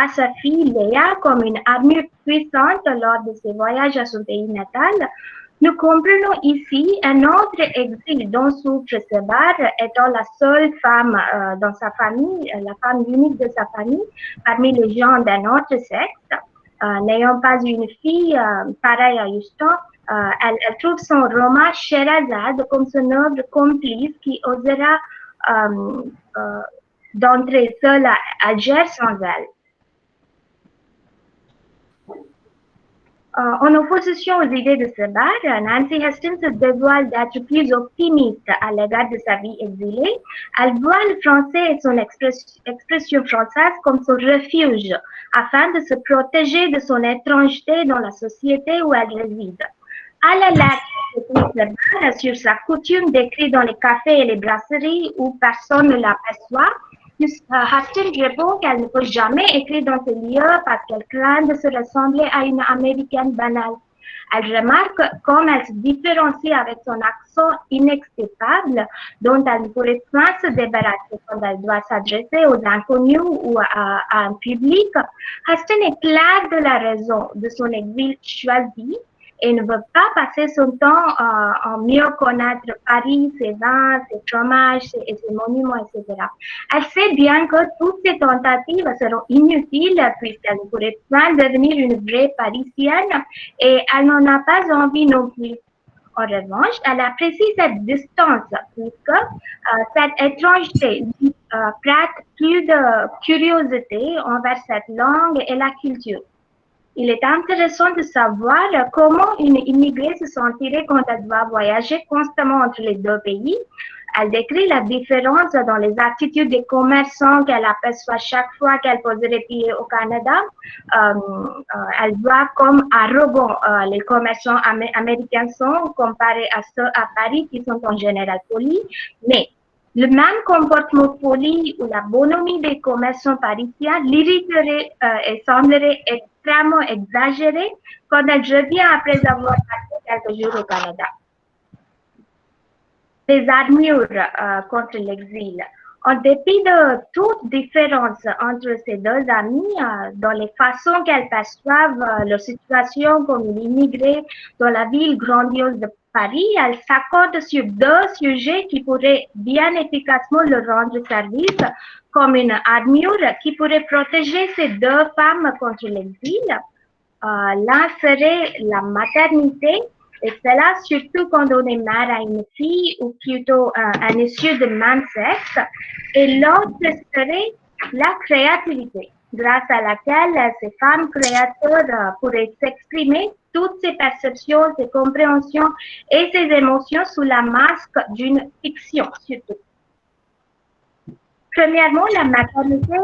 sa fille Léa comme une armure puissante lors de ses voyages à son pays natal. Nous comprenons ici un autre exil dont souffre Sebar, étant la seule femme dans sa famille, la femme unique de sa famille, parmi les gens d'un autre sexe. N'ayant pas une fille pareille à Houston, elle trouve son roman Sherazade comme son œuvre complice qui osera d'entrer seule à Alger sans elle. En opposition aux idées de Sebar, Nancy Hastings se dévoile d'être plus optimiste à l'égard de sa vie exilée. Elle voit le français et son expression française comme son refuge, afin de se protéger de son étrangeté dans la société où elle réside. À la lettre sur sa coutume d'écrire dans les cafés et les brasseries où personne ne l'aperçoit, Hastings répond qu'elle ne peut jamais écrire dans ces lieux parce qu'elle craint de se ressembler à une américaine banale. Elle remarque comme elle se différencie avec son accent inextricable dont elle ne pourrait point se débarrasser quand elle doit s'adresser aux inconnus ou à un public. Hastings est claire de la raison de son exil choisi et ne veut pas passer son temps à mieux connaître Paris, ses vins, ses fromages, ses monuments, etc. Elle sait bien que toutes ces tentatives seront inutiles puisqu'elle ne pourrait pas devenir une vraie Parisienne et elle n'en a pas envie non plus. En revanche, elle apprécie cette distance puisque cette étrangeté prête plus de curiosité envers cette langue et la culture. Il est intéressant de savoir comment une immigrée se sentirait quand elle doit voyager constamment entre les deux pays. Elle décrit la différence dans les attitudes des commerçants qu'elle aperçoit chaque fois qu'elle poserait pied au Canada. Elle voit comme arrogants les commerçants américains sont comparés à ceux à Paris qui sont en général polis. Mais le même comportement poli ou la bonhomie des commerçants parisiens l'irriterait et semblerait extrêmement exagéré quand elle revient après avoir passé quelques jours au Canada. Les armures contre l'exil. En dépit de toute différence entre ces deux amies, dans les façons qu'elles perçoivent leur situation comme une immigrée dans la ville grandiose de Paris, elles s'accordent sur deux sujets qui pourraient bien efficacement leur rendre service, comme une armure qui pourrait protéger ces deux femmes contre l'exil. L'un serait la maternité, et cela surtout quand on est mère à une fille ou plutôt un issue de même sexe, et l'autre serait la créativité, grâce à laquelle ces femmes créateurs pourraient s'exprimer toutes ces perceptions, ces compréhensions et ces émotions sous la masque d'une fiction surtout. Premièrement, la maternité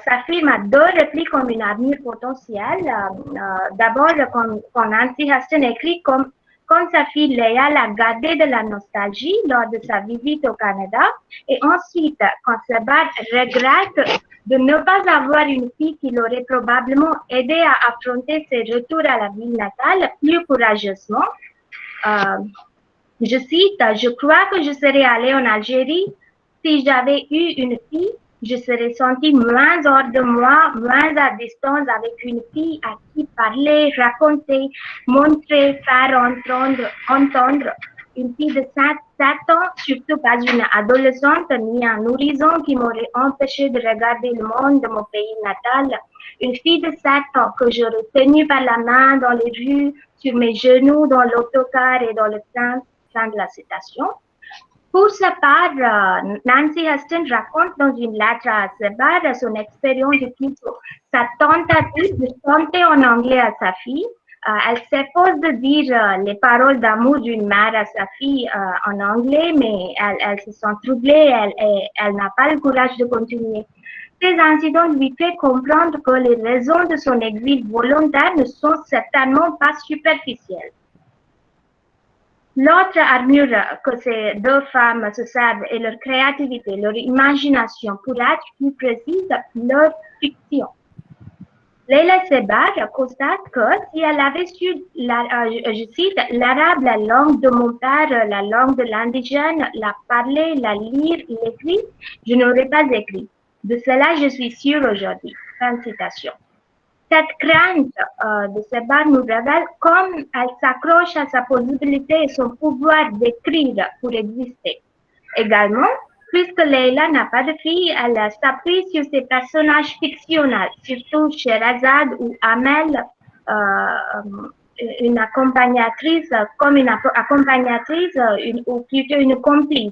s'affirme à deux replies comme une armure potentielle. D'abord, quand Nancy Hastings écrit comme sa fille Léa l'a gardée de la nostalgie lors de sa visite au Canada, et ensuite, quand Sebar regrette de ne pas avoir une fille qui l'aurait probablement aidé à affronter ses retours à la ville natale plus courageusement. Je cite, « Je crois que je serais allée en Algérie si j'avais eu une fille, je serais sentie moins hors de moi, moins à distance avec une fille à qui parler, raconter, montrer, faire entendre. Une fille de 7 ans, surtout pas une adolescente ni un nourrisson qui m'aurait empêché de regarder le monde de mon pays natal. Une fille de 7 ans que j'aurais tenue par la main dans les rues, sur mes genoux, dans l'autocar et dans le train. » Fin de la citation. Pour sa part, Nancy Hastings raconte dans une lettre à Sebar son expérience depuis sa tentative de chanter en anglais à sa fille. Elle s'efforce de dire les paroles d'amour d'une mère à sa fille en anglais, mais elle se sent troublée, elle n'a pas le courage de continuer. Ces incidents lui font comprendre que les raisons de son exil volontaire ne sont certainement pas superficielles. L'autre armure que ces deux femmes se servent est leur créativité, leur imagination, pour être plus précise, leur fiction. Leila Sebar constate que si elle avait su, je cite, l'arabe, la langue de mon père, la langue de l'indigène, la parler, la lire, l'écrire, je n'aurais pas écrit. De cela, je suis sûre aujourd'hui. Fin de citation. Cette crainte de Sebar nous révèle comme elle s'accroche à sa possibilité et son pouvoir d'écrire pour exister. Également, puisque Leila n'a pas de fille, elle s'appuie sur ses personnages fictionnels, surtout Sherazade ou Amel, une accompagnatrice, comme une accompagnatrice ou plutôt une complice.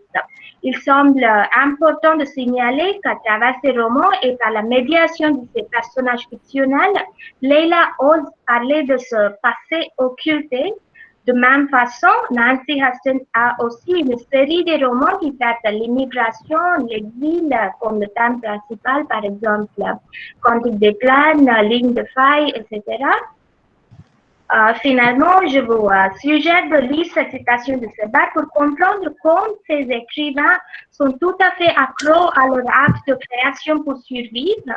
Il semble important de signaler qu'à travers ses romans et par la médiation de ses personnages fictionnels, Leila ose parler de ce passé occulté. De même façon, Nancy Huston a aussi une série de romans qui traitent l'immigration, l'exil comme le thème principal, par exemple Cantique des plaines, Ligne de faille, etc. Finalement, je vous suggère de lire cette citation de Sebar pour comprendre comment ces écrivains sont tout à fait accros à leur acte de création pour survivre.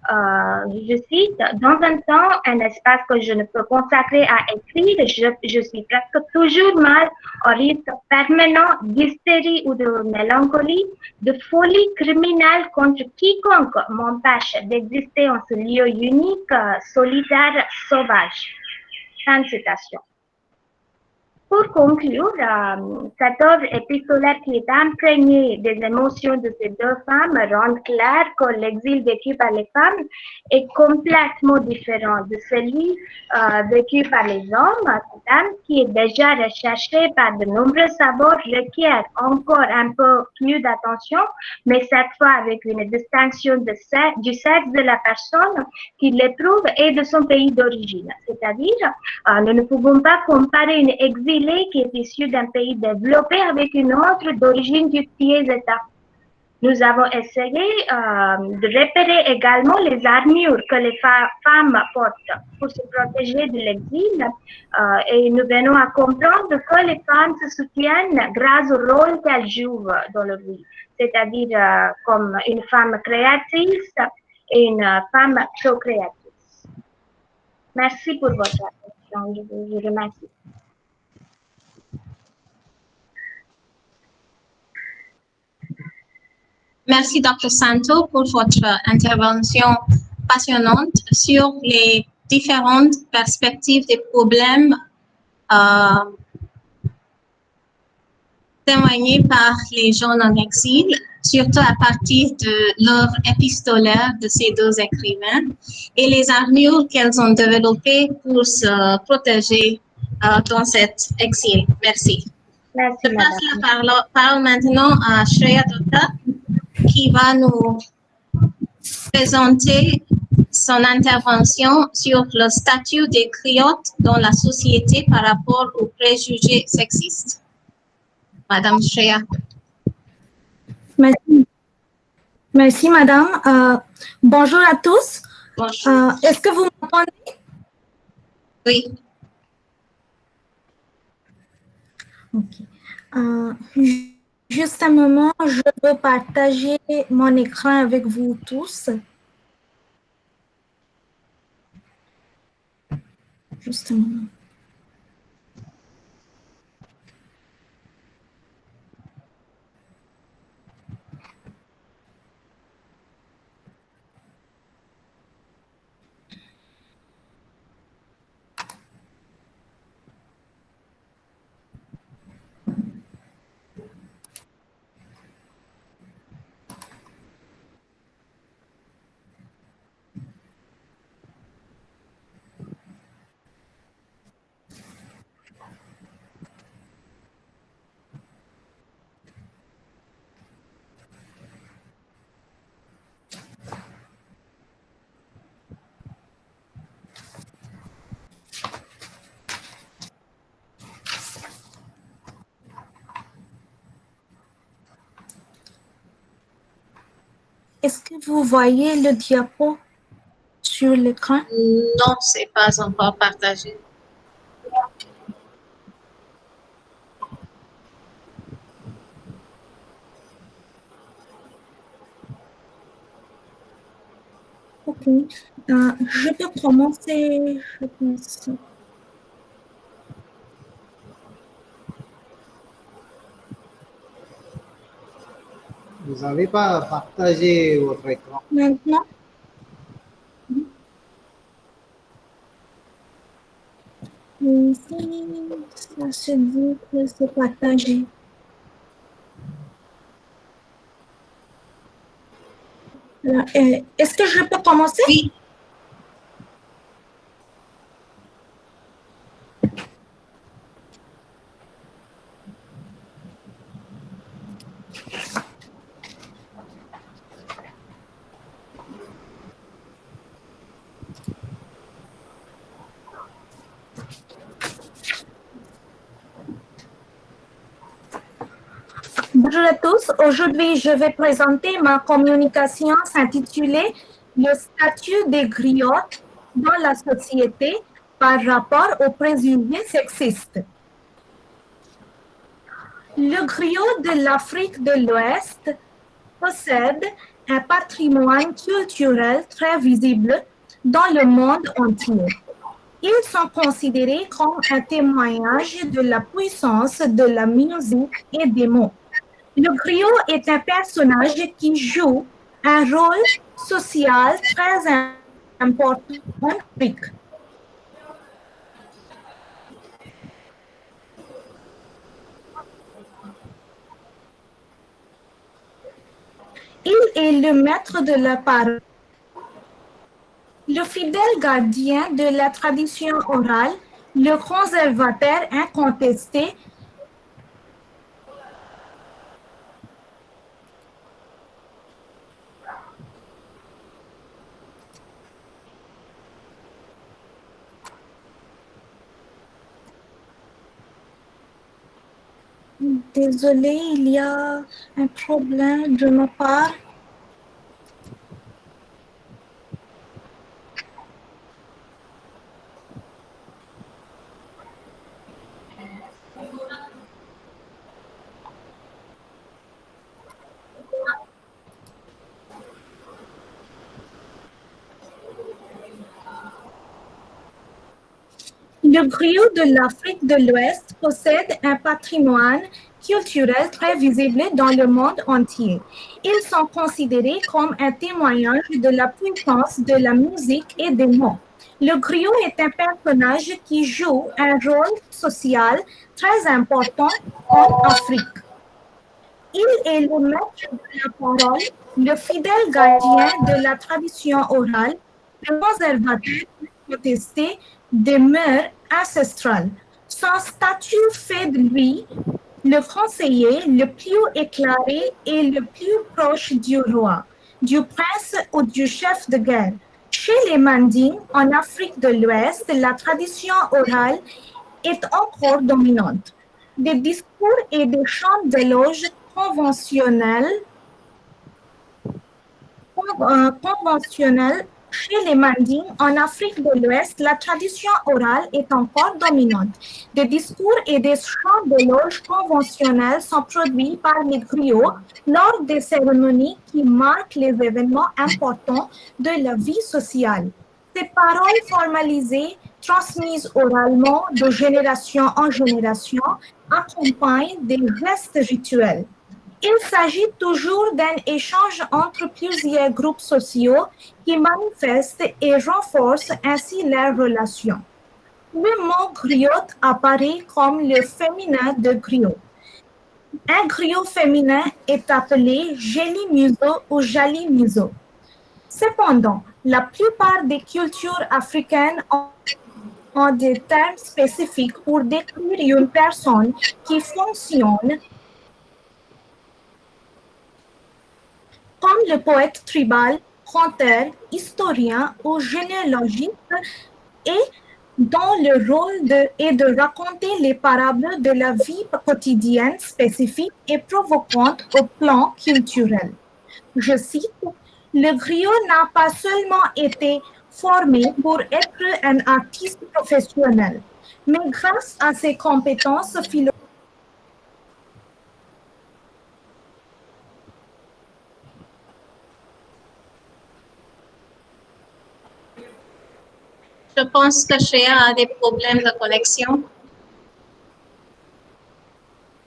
Je cite, dans un temps, un espace que je ne peux consacrer à écrire, je suis presque toujours mal au risque permanent d'hystérie ou de mélancolie, de folie criminelle contre quiconque m'empêche d'exister en ce lieu unique, solitaire, sauvage. Fin de citation. Pour conclure, cette œuvre épistolaire qui est imprégnée des émotions de ces deux femmes rend clair que l'exil vécu par les femmes est complètement différent de celui vécu par les hommes. Ce thème, qui est déjà recherché par de nombreux savoirs, requiert encore un peu plus d'attention, mais cette fois avec une distinction du sexe de la personne qui l'éprouve et de son pays d'origine. C'est-à-dire, nous ne pouvons pas comparer une exilée qui est issue d'un pays développé avec une autre d'origine du tiers-État. Nous avons essayé de repérer également les armures que les femmes portent pour se protéger de l'exil et nous venons à comprendre que les femmes se soutiennent grâce au rôle qu'elles jouent dans leur vie, c'est-à-dire comme une femme créatrice et une femme procréatrice. Merci pour votre attention. Je vous remercie. Merci, Dr. Santo, pour votre intervention passionnante sur les différentes perspectives des problèmes témoignés par les gens en exil, surtout à partir de l'œuvre épistolaire de ces deux écrivains et les armures qu'elles ont développées pour se protéger dans cet exil. Merci. Merci, Je passe la parole maintenant à Shreya Dutta, qui va nous présenter son intervention sur le statut des griottes dans la société par rapport aux préjugés sexistes. Madame Shreya. Merci. Merci, madame. Bonjour à tous. Bonjour. Est-ce que vous m'entendez? Oui. Ok. Juste un moment, je veux partager mon écran avec vous tous. Juste un moment. Est-ce que vous voyez le diapo sur l'écran? Non, ce n'est pas encore partagé. Je peux commencer, je pense. Vous n'avez pas partagé votre écran. Maintenant, ici, ça se dit que c'est partagé. Alors, est-ce que je peux commencer? Oui. Bonjour à tous. Aujourd'hui, je vais présenter ma communication intitulée Le statut des griots dans la société par rapport aux préjugés sexistes. Le griot de l'Afrique de l'Ouest possède un patrimoine culturel très visible dans le monde entier. Ils sont considérés comme un témoignage de la puissance de la musique et des mots. Le griot est un personnage qui joue un rôle social très important en Afrique. Il est le maître de la parole, le fidèle gardien de la tradition orale, le conservateur incontesté. Désolée, il y a un problème de ma part. Le griot de l'Afrique de l'Ouest possède un patrimoine culturel très visible dans le monde entier. Ils sont considérés comme un témoignage de la puissance de la musique et des mots. Le griot est un personnage qui joue un rôle social très important en Afrique. Il est le maître de la parole, le fidèle gardien de la tradition orale, le conservateur protesté des mœurs ancestrales. Son statut fait de lui le conseiller le plus éclairé et le plus proche du roi, du prince ou du chef de guerre. Chez les Mandingues, en Afrique de l'Ouest, la tradition orale est encore dominante. Des discours et des chants d'éloges conventionnels chez les Mandingues en Afrique de l'Ouest, la tradition orale est encore dominante. Des discours et des chants d'éloges conventionnels sont produits par les griots lors des cérémonies qui marquent les événements importants de la vie sociale. Ces paroles formalisées, transmises oralement de génération en génération, accompagnent des gestes rituels. Il s'agit toujours d'un échange entre plusieurs groupes sociaux qui manifestent et renforcent ainsi leurs relations. Le mot griot apparaît comme le féminin de griot. Un griot féminin est appelé jeli-muso ou jali-muso. Cependant, la plupart des cultures africaines ont des termes spécifiques pour décrire une personne qui fonctionne comme le poète tribal, conteur, historien ou généalogiste et dont le rôle est de raconter les parables de la vie quotidienne spécifique et provocante au plan culturel. Je cite, le griot n'a pas seulement été formé pour être un artiste professionnel, mais grâce à ses compétences philosophiques, Je pense que Shreya a des problèmes de connexion.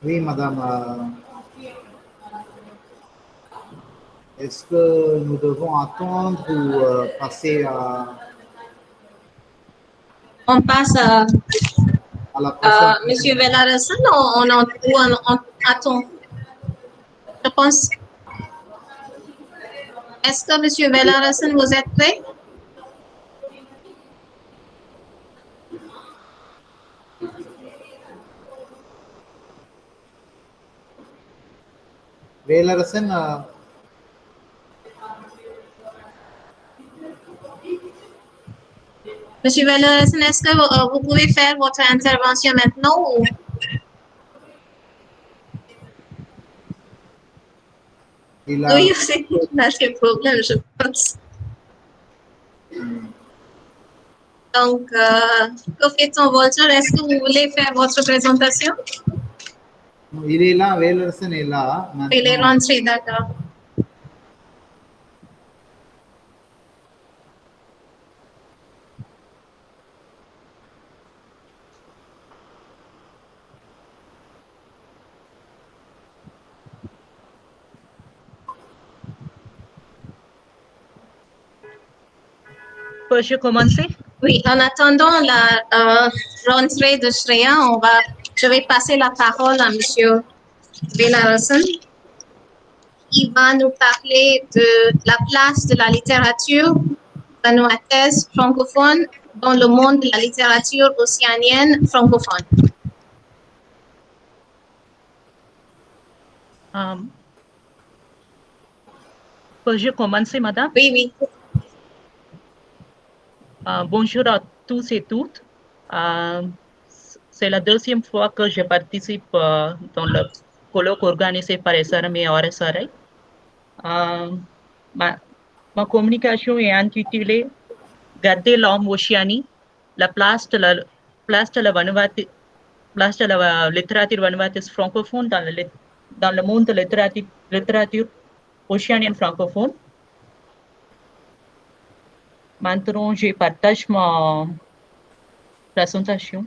Oui, madame. Est-ce que nous devons attendre ou passer On passe à la prochaine Monsieur Velarassan ou on attend? Je pense. Est-ce que Monsieur Velarassan, vous êtes prêt? Velarasan, Monsieur Velarassan, est-ce que vous pouvez faire votre intervention maintenant ou? il a, Oui, c'est un problème, je pense. Donc, que fait-on, Walter? Est-ce que vous voulez faire votre présentation? il est là, Velarasan est là. Il est Maintenant, rentré, d'accord. Peux-je commencer? Oui, en attendant la rentrée de Shreya, je vais passer la parole à Monsieur Velarassan, qui va nous parler de la place de la littérature vanuataise francophone dans le monde de la littérature océanienne francophone. Peux-je commencer, madame? Oui, oui. Bonjour à tous et toutes. C'est la deuxième fois que je participe dans le colloque organisé par SRM et RSRI. Ma communication est intitulée Garder l'homme Oceanie, la place de la littérature vanuataise francophone dans le monde de la littérature océanienne francophone. Maintenant, je partage ma présentation.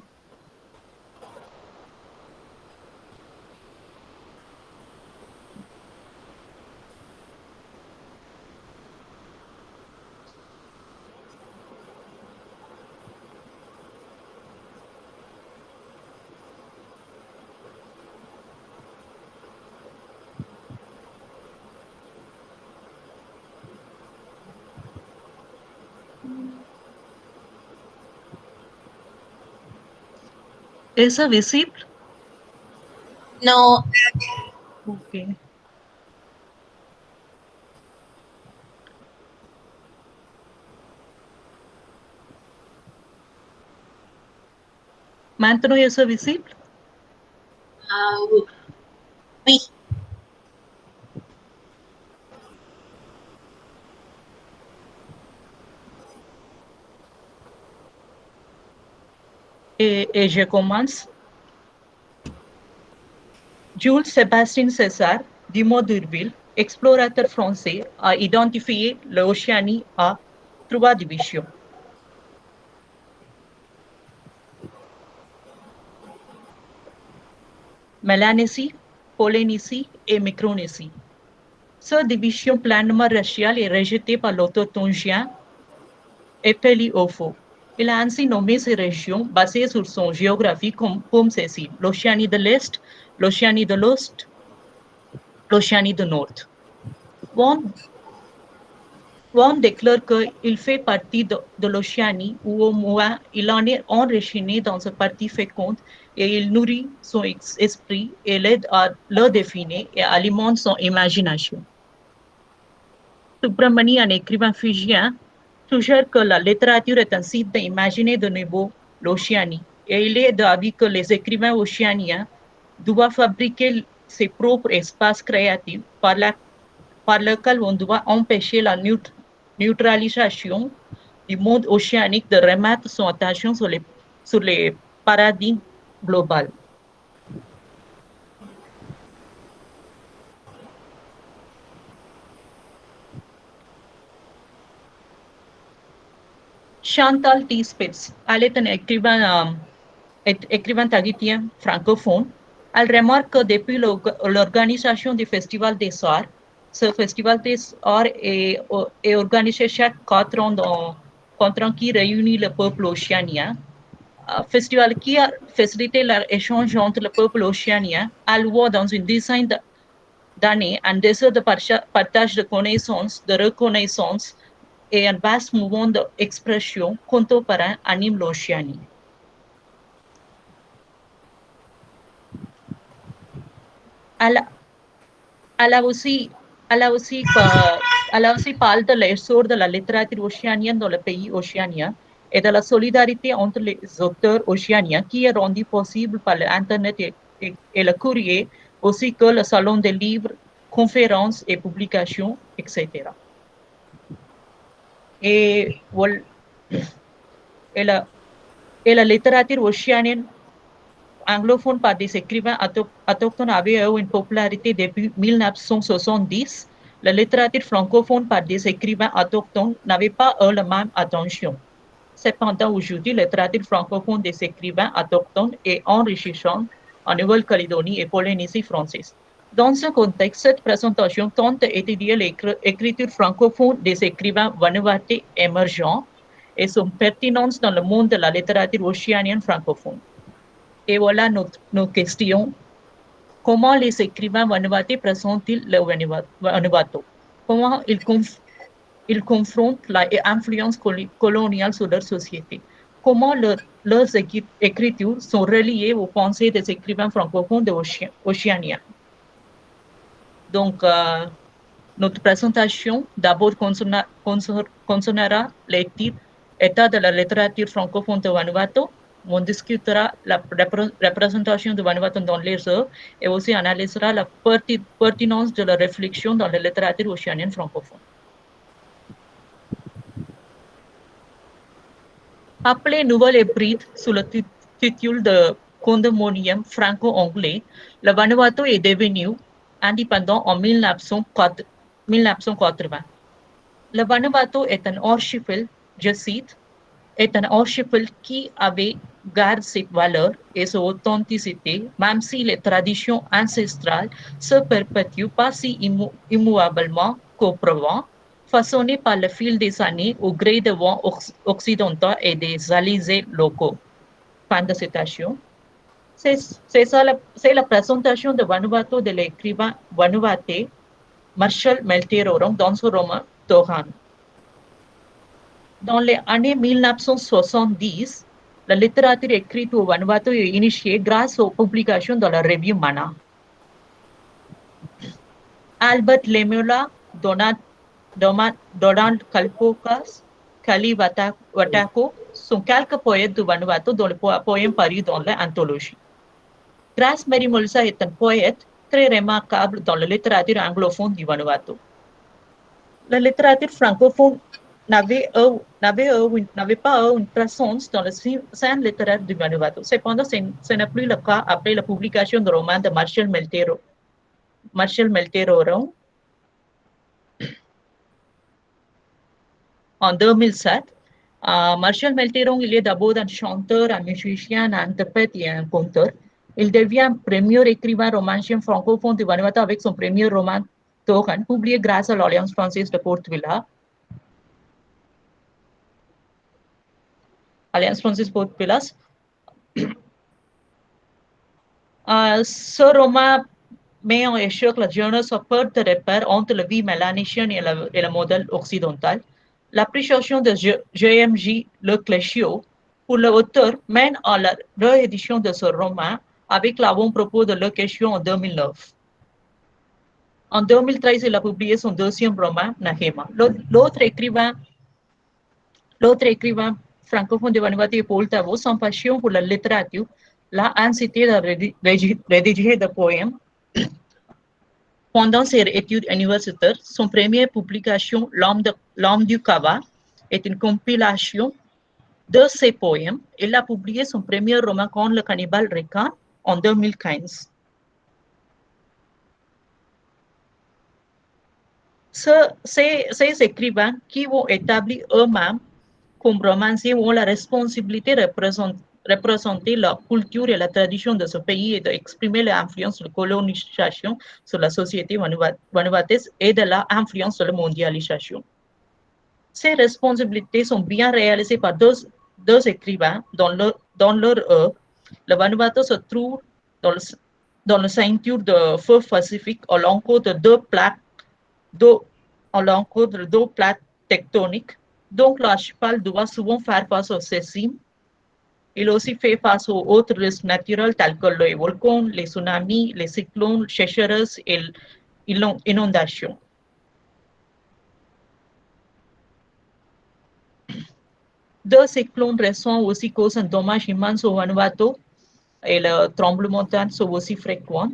Est-ce visible? Non. Ok. Maintenant, est-ce visible? Oui. Et je commence. Jules Sébastien César Dumont d'Urville, explorateur français, a identifié l'Océanie à 3 divisions. Mélanésie, Polynésie et Micronésie. Cette division pleinement raciale est rejetée par l'auteur tongien Epeli Ofo. Il a ainsi nommé ces régions basées sur son géographie comme ceci: l'Océanie de l'Est, l'Océanie de l'Ouest, l'Océanie du Nord. Vaughan déclare qu'il fait partie de l'Océanie, ou au moins il en est enraciné dans sa partie féconde, et il nourrit son esprit et l'aide à le définir et alimente son imagination. Subramani, un écrivain fidjien, suggère que la littérature est un site d'imaginer de nouveau l'Océanie, et il est d'avis que les écrivains océaniens doivent fabriquer ses propres espaces créatifs par lequel on doit empêcher la neutralisation du monde océanique de remettre son attention sur les paradigmes globaux. Chantal T. Spitz, elle est un écrivain tahitien francophone. Elle remarque que depuis l'organisation du Festival des Arts, ce Festival des Arts est organisé chaque 4 ans qui réunit le peuple océanien. Festival qui a facilité l'échange entre le peuple océanien, elle voit dans une dizaine d'années un désir de partage de connaissances, de reconnaissance et un vaste mouvement d'expression contemporain anime l'Océanie. Elle a aussi parlé de l'essor de la littérature océanienne dans le pays océanien et de la solidarité entre les auteurs océaniens qui est rendue possible par l'Internet et le courrier, aussi que le salon des livres, conférences et publications, etc. Et la littérature océanienne anglophone par des écrivains autochtones avait eu une popularité depuis 1970. La littérature francophone par des écrivains autochtones n'avait pas eu la même attention. Cependant, aujourd'hui, la littérature francophone des écrivains autochtones est enrichissante en Nouvelle-Calédonie et Polynésie française. Dans ce contexte, cette présentation tente d'étudier l'écriture francophone des écrivains vanuatais émergents et son pertinence dans le monde de la littérature océanienne francophone. Et voilà nos questions. Comment les écrivains vanuatais présentent-ils le Vanuatu? Comment ils confrontent l'influence coloniale sur leur société? Comment leurs écritures sont reliées aux pensées des écrivains francophones d'Océanie? Donc, notre présentation d'abord concernera les titres État de la littérature francophone de Vanuatu. On discutera la représentation de Vanuatu dans les œuvres et aussi analysera la pertinence de la réflexion dans la littérature océanienne francophone. Appelé Nouvelle-Hébride sous le titre de Condominium franco-anglais, le Vanuatu est devenu indépendant en 1980. Le Vanuatu est un archipel, je cite, est un archipel qui avait gardé ses valeurs et son authenticité, même si les traditions ancestrales se perpétuent pas si immuablement qu'auparavant, façonnées par le fil des années au gré des vents occidentaux et des alizés locaux. Fin de citation. C'est la présentation de Vanuatu de l'écrivain vanuatais Marshall Melterorum dans son roman Tohan. Dans les années 1970, la littérature écrite au Vanuatu est initiée grâce aux publications dans la revue Mana. Albert Lemula, Donald Kalpokas, Kali Watako sont quelques poètes du Vanuatu dont le poème paru dans l'anthologie. Grace Mary Mulsa est un poète très remarquable dans la littérature anglophone du Vanuatu. La littérature francophone n'avait pas une présence dans la scène littéraire du Vanuatu. Cependant, ce n'est plus le cas après la publication du roman de Marshall Melterorum en 2007. Marshall Melterorum, il est d'abord un chanteur, un musicien, un interprète et un conteur. Il devient premier écrivain romancien francophone du Vanuatu avec son premier roman Tohan, publié grâce à l'Alliance française de Port Vila. Alliance française Port Vilas. Ce roman met en échec la jeunesse à peur de repère entre la vie mélanésienne et le modèle occidental. L'appréciation de GMJ Le Cléchio pour l'auteur mène à la réédition de ce roman avec l'avant-propos de Le Cléchio en 2009. En 2013, il a publié son deuxième roman, Nahema. L'autre écrivain francophone de Vanuatu et Paul Tavo, son passion pour la littérature, l'a incité à rédiger des poèmes. Pendant ses études universitaires, son première publication, L'homme du Kava, est une compilation de ses poèmes. Il a publié son premier roman, Quand le cannibale ricane, en 2015. Ces écrivains qui vont établir eux-mêmes comme romanciers, ont la responsabilité de représenter la culture et la tradition de ce pays et d'exprimer l'influence de la colonisation sur la société vanuataise et de l'influence de la mondialisation. Ces responsabilités sont bien réalisées par deux écrivains dans leur œuvre. Le Vanuatu se trouve dans le ceinture de feu Pacifique à l'encontre de deux plaques tectoniques. Donc, l'archipel doit souvent faire face aux séismes. Il aussi fait face aux autres risques naturels tels que les volcans, les tsunamis, les cyclones, les sécheresses et l'inondation. Deux cyclones récents aussi causent un dommage immense au Vanuatu et les tremblements de terre sont aussi fréquents.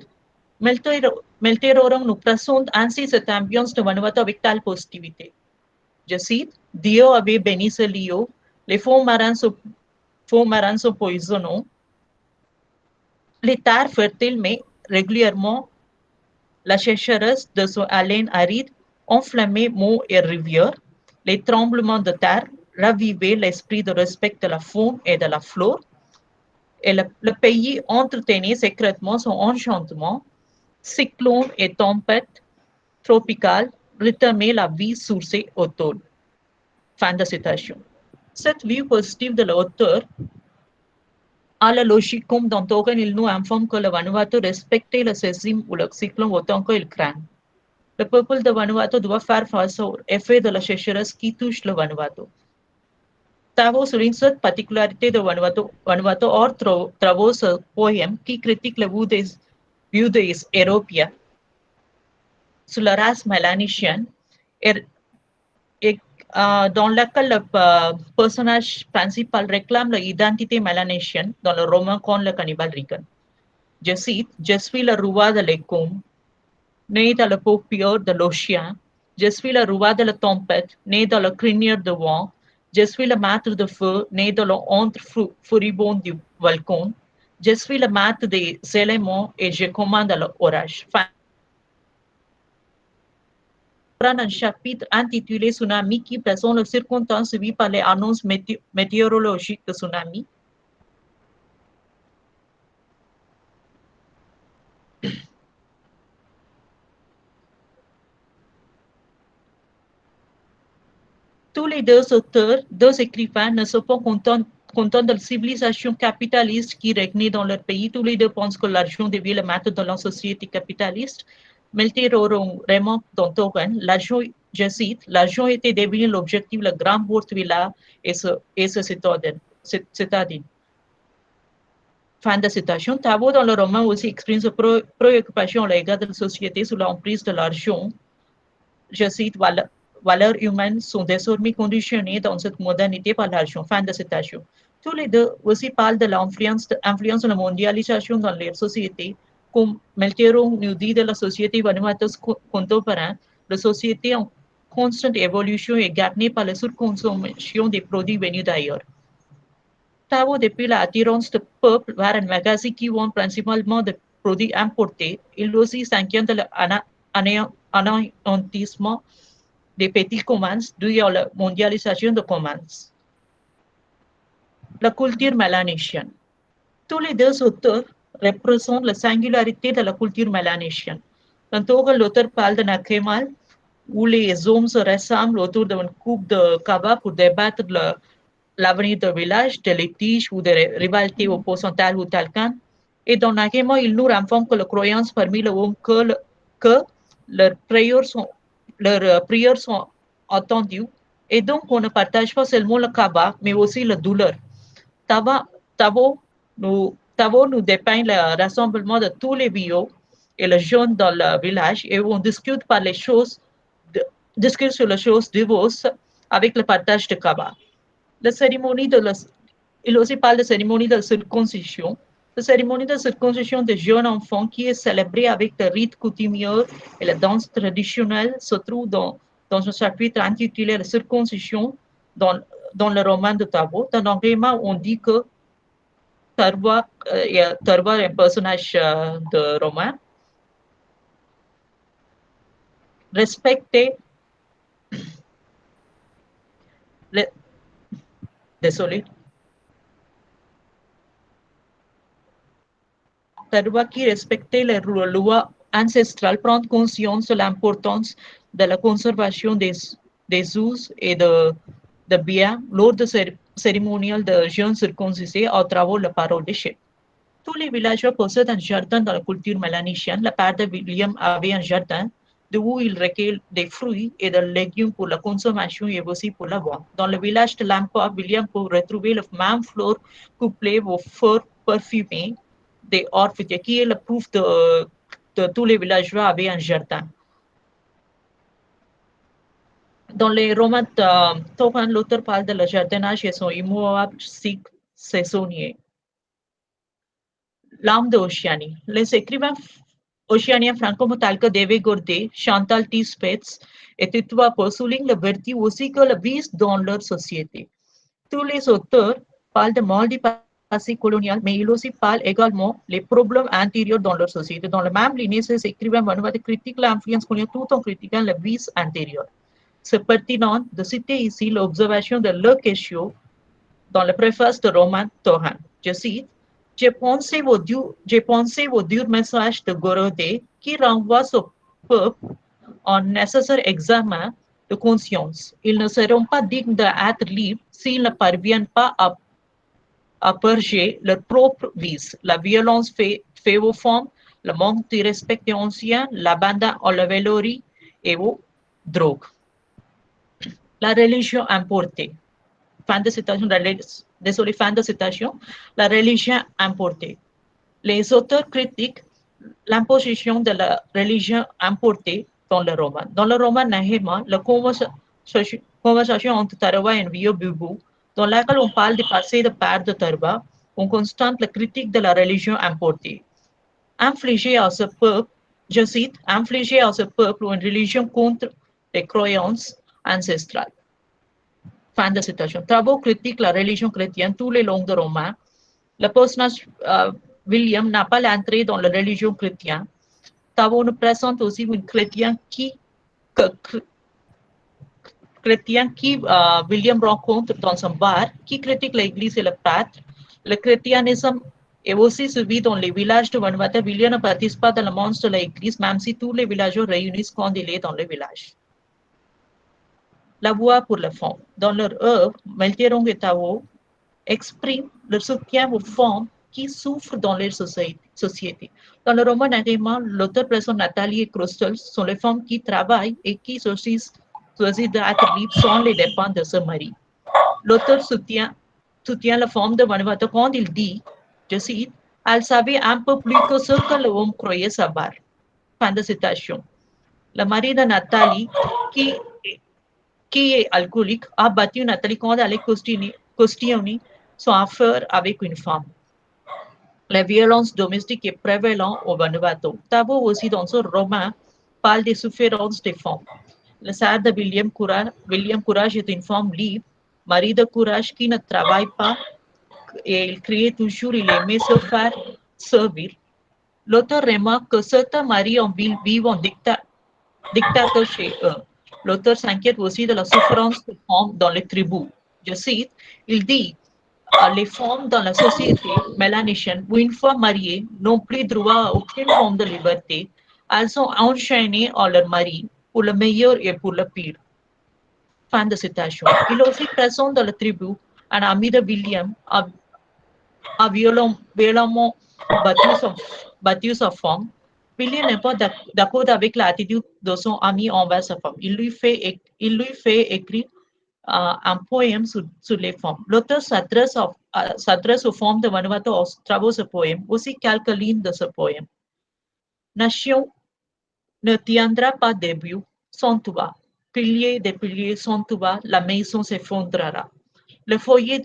Melterorang nous présente ainsi cette ambiance de Vanuatu avec telle positivité. Je cite, Dieu avait béni ce lieu, les fonds marins sont poisonneux, les terres fertiles mais régulièrement la sécheresse de son haleine aride enflammait monts et rivières, les tremblements de terre ravivaient l'esprit de respect de la faune et de la flore, et le pays entretenait secrètement son enchantement, cyclones et tempêtes tropicales rythmaient la vie sur ces hauteurs. Fin de citation. Cette vue positive de l'auteur a la logique comme dans Togan, il nous informe que le Vanuatu respectait le séisme ou le cyclone autant qu'il craint. Le peuple de Vanuatu doit faire face aux effets de la sécheresse qui touche le Vanuatu. Tavo souligne cette particularité de Vanuatu hors travaux ce poème qui critique le vue des Européens sur la race mélanesienne et dans lequel le personnage principal réclame l'identité mélanésienne dans le roman Con le cannibale Regan. Je cite, je suis le roi de l'écume, né dans le paupière de l'océan, je suis le roi de la tempête, né dans la crinière de vent, je suis le maître de feu, né dans le ventre furibond du volcan, je suis le maître des éléments et je commande l'orage. Un chapitre intitulé Tsunami qui présente les circonstances suivies par les annonces météorologiques de tsunami. Tous les deux auteurs, deux écrivains ne sont pas contents de la civilisation capitaliste qui régnait dans leur pays. Tous les deux pensent que l'argent devient le maître de la société capitaliste. Melterorong remarque dans Togan, l'argent, je cite, l'argent était devenu l'objectif, le grand villa et ce citadine. Fin de citation. Tavo dans le roman aussi exprime sa préoccupation à l'égard de la société sous l'emprise de l'argent. Je cite, valeurs humaines sont désormais conditionnées dans cette modernité par l'argent. Fin de citation. Tous les deux aussi parlent de l'influence de la mondialisation dans les sociétés. Comme Melterorong nous dit de la société vanuatuaise contemporaine, la société en constante évolution est garnie par la surconsommation des produits venus d'ailleurs. Tavo, depuis l'attirance du peuple vers un magasin qui vend principalement des produits importés, il aussi s'inquiète de l'anéantissement des petits commerces dû à la mondialisation des commerces. La culture mélanésienne. Tous les deux auteurs représentent la singularité de la culture mélanésienne. Tantôt que l'auteur parle d'un Kemal où les hommes se rassemblent autour d'une coupe de kava pour débattre l'avenir du village, des litiges ou des rivalités opposant tel ou tel camp. Et dans Nakema, il nous informe que la croyance parmi les hommes que leurs prières sont entendues. Et donc, on ne partage pas seulement le kava, mais aussi la douleur. Tavo nous dépeint le rassemblement de tous les vieux et les jeunes dans le village et on discute sur les choses diverses avec le partage de kava. Il aussi parle de cérémonie de circoncision. La cérémonie de circoncision des jeunes enfants qui est célébrée avec le rite coutumier et la danse traditionnelle se trouve dans un chapitre intitulé La circoncision dans le roman de Tavo. Dans l'anglais, on dit que Tarwa est un personnage de roman. Désolé. Tarwa qui respectait les lois ancestrales prend conscience de l'importance de la conservation des us et de biens lors de cérémoniales de jeunes circoncisés à travers la parole des chefs. Tous les villageois possèdent un jardin dans la culture mélanésienne. Le père de William avait un jardin d'où il recueille des fruits et des légumes pour la consommation et aussi pour la vente. Dans le village de Lampa, William peut retrouver le même fleur couplée aux fleurs parfumées des orphelins, qui est le proof de tous les villageois avaient un jardin. Dans les romans de Tophan, l'auteur parle de le jardinage et son immuable cycle saisonnier. L'âme d'Oceanie. Les écrivains océaniens franco-mots tels que David Gourdet, Chantal T. Spetz et Titouan Poe soulignent la vertu aussi que le vice dans leur société. Tous les auteurs parlent de mal du passé colonial, mais ils aussi parlent également des problèmes intérieurs dans leur société. Dans la même lignée, ces écrivains critiquent l'influence coloniale tout en critiquant le vice intérieur. C'est pertinent de citer ici l'observation de Le Quechio dans la préface de roman Tohan. Je cite: j'ai pensé au dur message de Gorodé qui renvoie au peuple en nécessaire examen de conscience. Ils ne seront pas dignes d'être libres s'ils ne parviennent pas à purger leurs propres vices. La violence faite aux femmes, le manque de respect des anciens, l'abandon à la vélorie et aux drogues. La religion importée. Fin de citation. Désolé, fin de citation. La religion importée. Les auteurs critiquent l'imposition de la religion importée dans le roman. Dans le roman Nahema, la conversation entre Tarawa et Vio Bubu, dans laquelle on parle du passé de père de Tarawa, on constate la critique de la religion importée. Infliger à ce peuple, je cite, infliger à ce peuple une religion contre les croyances ancestrales. Fin de citation. Travaux critiquent la religion chrétienne tous les longs de roman. Le personnage William n'a pas l'entrée dans la religion chrétienne. Travaux nous présente aussi une chrétienne qui William rencontre dans un bar, qui critique l'église et le prêtre. Le chrétianisme est aussi suivi dans les villages de Vanuatu. William ne participe pas dans le monstre de l'église, même si tous les villageois réunissent quand il est dans le village. La voix pour les femmes. Dans leur œuvre, Melterong et Tao expriment leur soutien aux femmes qui souffrent dans leur société. Dans le roman Nahema, l'auteur présente Nathalie et Crostel sont les femmes qui travaillent et qui choisissent d'être libres sans les dépendre de ce mari. L'auteur soutient la femme de Vanuatu quand il dit, je cite, elle savait un peu plus que ce que l'homme croyait savoir. Fin de citation. Le mari de Nathalie, qui est alcoolique, a battu Nathalie quand elle est questionner son affaire avec une femme. La violence domestique est prévalente au Vanuatu. Tabo aussi dans son roman parle des souffrances des femmes. Le sœur de William Courage est une femme libre, mari de Courage qui ne travaille pas et il criait toujours, il aimait se faire servir. L'auteur remarque que certains maris en ville vivent en dictateur chez eux. L'auteur s'inquiète aussi de la souffrance des femmes dans les tribus. Je cite, il dit, les femmes dans la société mélanésienne, où une fois mariées, n'ont plus droit à aucune forme de liberté. Elles sont enchaînées à leur mari, pour le meilleur et pour le pire. Fin de citation. Il est aussi présent dans la tribu un ami de William a violemment battu sa femme. William n'est pas d'accord avec l'attitude de son ami envers sa femme. Il lui fait écrire un poème sur les femmes. L'auteur s'adresse aux femmes de Vanuatu à travers ce poème. Aussi quelques lignes de ce poème. Nation ne tiendra pas debout sans toi. Piliers des piliers sans toi, la maison s'effondrera. Le foyer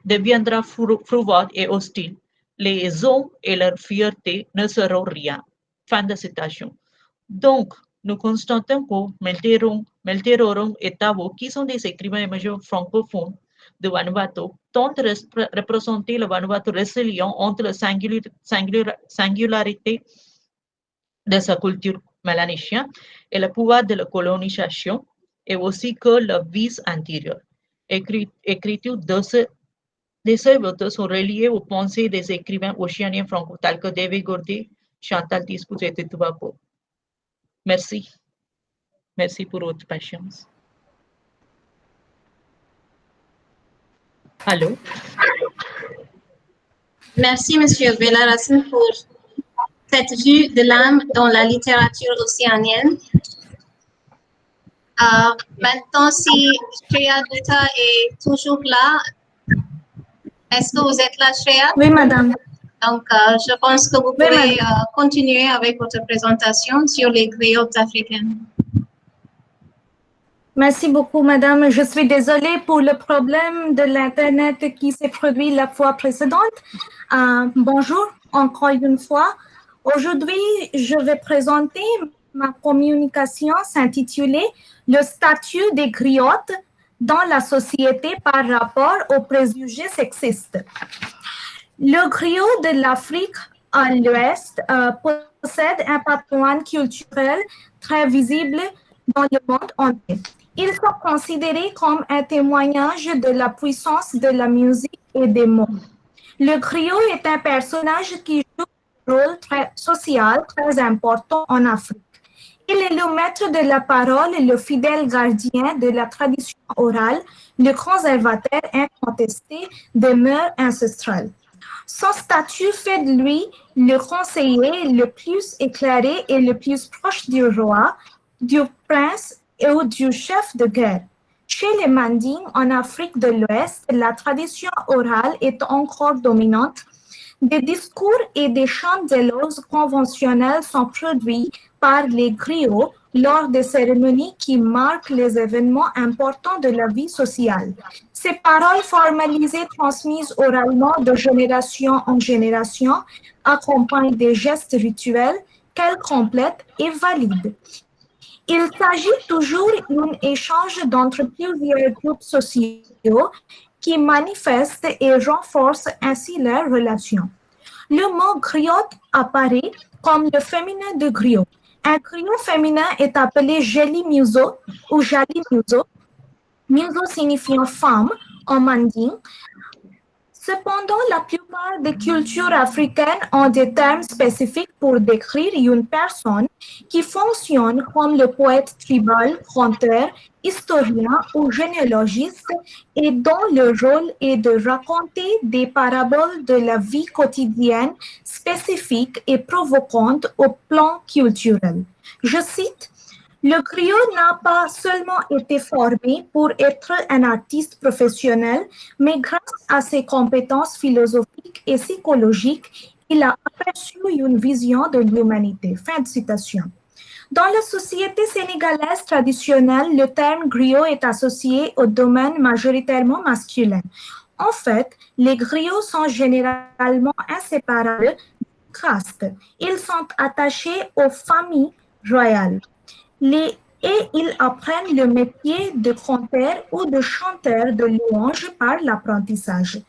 deviendra froid et hostile. Les hommes et leur fierté ne seront rien. Fin de citation. Donc, nous constatons que Melterong et Tavo, qui sont des écrivains émergents francophones de Vanuatu, tentent de représenter le Vanuatu résilient entre la singularité de sa culture mélanésienne et le pouvoir de la colonisation, et aussi que le vice intérieur. écritures de ces auteurs sont reliées aux pensées des écrivains océaniens franco tels que David Gourdet, Chantal Tispous et Tito Bapo. Merci. Merci pour votre patience. Allô? Merci, Monsieur Bellaracine, pour cette vue de l'âme dans la littérature océanienne. Maintenant, si Shreya Dutta est toujours là, est-ce que vous êtes là, Shreya? Oui, madame. Donc, je pense que vous pourrez continuer avec votre présentation sur les griottes africaines. Merci beaucoup, madame. Je suis désolée pour le problème de l'Internet qui s'est produit la fois précédente. Bonjour, encore une fois. Aujourd'hui, je vais présenter ma communication s'intitulée « Le statut des griottes dans la société par rapport aux préjugés sexistes ». Le griot de l'Afrique à l'ouest possède un patrimoine culturel très visible dans le monde entier. Ils sont considérés comme un témoignage de la puissance de la musique et des mots. Le griot est un personnage qui joue un rôle très social, très important en Afrique. Il est le maître de la parole et le fidèle gardien de la tradition orale, le conservateur incontesté des mœurs ancestrales. Son statut fait de lui le conseiller le plus éclairé et le plus proche du roi, du prince ou du chef de guerre. Chez les Mandingues, en Afrique de l'Ouest, la tradition orale est encore dominante. Des discours et des chants d'éloges conventionnels sont produits par les griots lors des cérémonies qui marquent les événements importants de la vie sociale. Ces paroles formalisées transmises oralement de génération en génération accompagnent des gestes rituels qu'elles complètent et valident. Il s'agit toujours d'un échange d'entre plusieurs groupes sociaux qui manifestent et renforcent ainsi leurs relations. Le mot griotte apparaît comme le féminin de griot. Un griot féminin est appelé Jeli Muso ou Jali Muso, Muso signifiant femme en manding. Cependant, la plupart des cultures africaines ont des termes spécifiques pour décrire une personne qui fonctionne comme le poète tribal, conteur, historien ou généalogiste et dont le rôle est de raconter des paraboles de la vie quotidienne spécifiques et provocantes au plan culturel. Je cite: le griot n'a pas seulement été formé pour être un artiste professionnel, mais grâce à ses compétences philosophiques et psychologiques, il a aperçu une vision de l'humanité. Fin de citation. Dans la société sénégalaise traditionnelle, le terme griot est associé au domaine majoritairement masculin. En fait, les griots sont généralement inséparables des castes. Ils sont attachés aux familles royales. Et ils apprennent le métier de conteur ou de chanteur de louanges par l'apprentissage.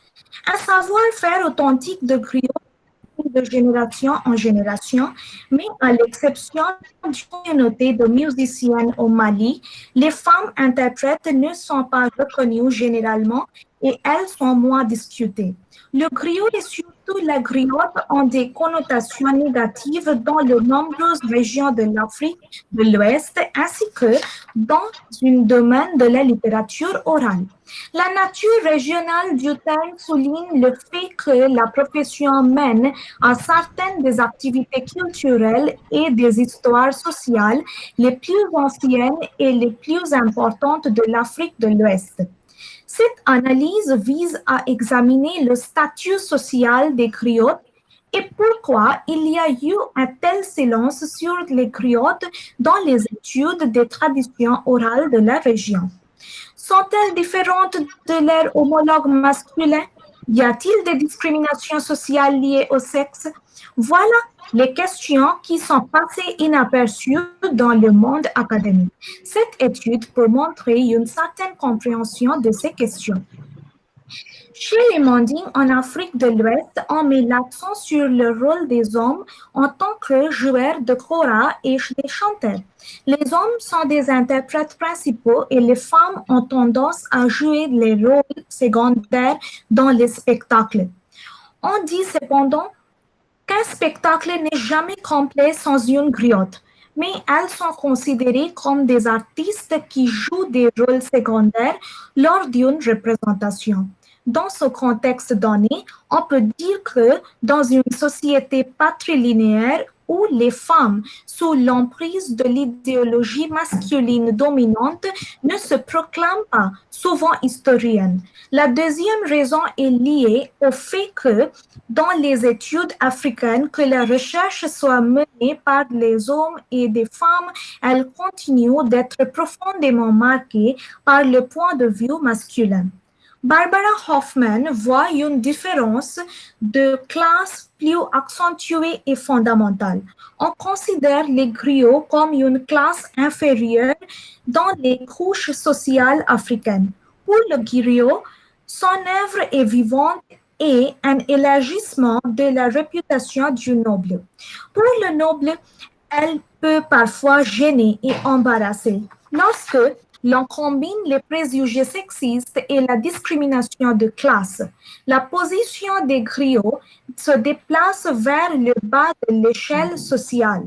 Un savoir-faire authentique de griot de génération en génération, mais à l'exception d'une communauté de musiciennes au Mali, les femmes interprètes ne sont pas reconnues généralement et elles sont moins discutées. Le griot et surtout la griotte ont des connotations négatives dans de nombreuses régions de l'Afrique de l'Ouest ainsi que dans un domaine de la littérature orale. La nature régionale du terme souligne le fait que la profession mène à certaines des activités culturelles et des histoires sociales les plus anciennes et les plus importantes de l'Afrique de l'Ouest. Cette analyse vise à examiner le statut social des griottes et pourquoi il y a eu un tel silence sur les griottes dans les études des traditions orales de la région. Sont-elles différentes de leurs homologues masculins? Y a-t-il des discriminations sociales liées au sexe? Voilà les questions qui sont passées inaperçues dans le monde académique. Cette étude peut montrer une certaine compréhension de ces questions. Chez les Mandingues en Afrique de l'Ouest, on met l'accent sur le rôle des hommes en tant que joueurs de kora et des chanteurs. Les hommes sont des interprètes principaux et les femmes ont tendance à jouer les rôles secondaires dans les spectacles. On dit cependant qu'un spectacle n'est jamais complet sans une griotte, mais elles sont considérées comme des artistes qui jouent des rôles secondaires lors d'une représentation. Dans ce contexte donné, on peut dire que dans une société patrilinéaire où les femmes, sous l'emprise de l'idéologie masculine dominante, ne se proclament pas, souvent historiennes. La deuxième raison est liée au fait que, dans les études africaines, que la recherche soit menée par les hommes et des femmes, elle continue d'être profondément marquée par le point de vue masculin. Barbara Hoffman voit une différence de classe plus accentuée et fondamentale. On considère les griots comme une classe inférieure dans les couches sociales africaines. Pour le griot, son œuvre est vivante et un élargissement de la réputation du noble. Pour le noble, elle peut parfois gêner et embarrasser. Lorsque l'on combine les préjugés sexistes et la discrimination de classe, la position des griots se déplace vers le bas de l'échelle sociale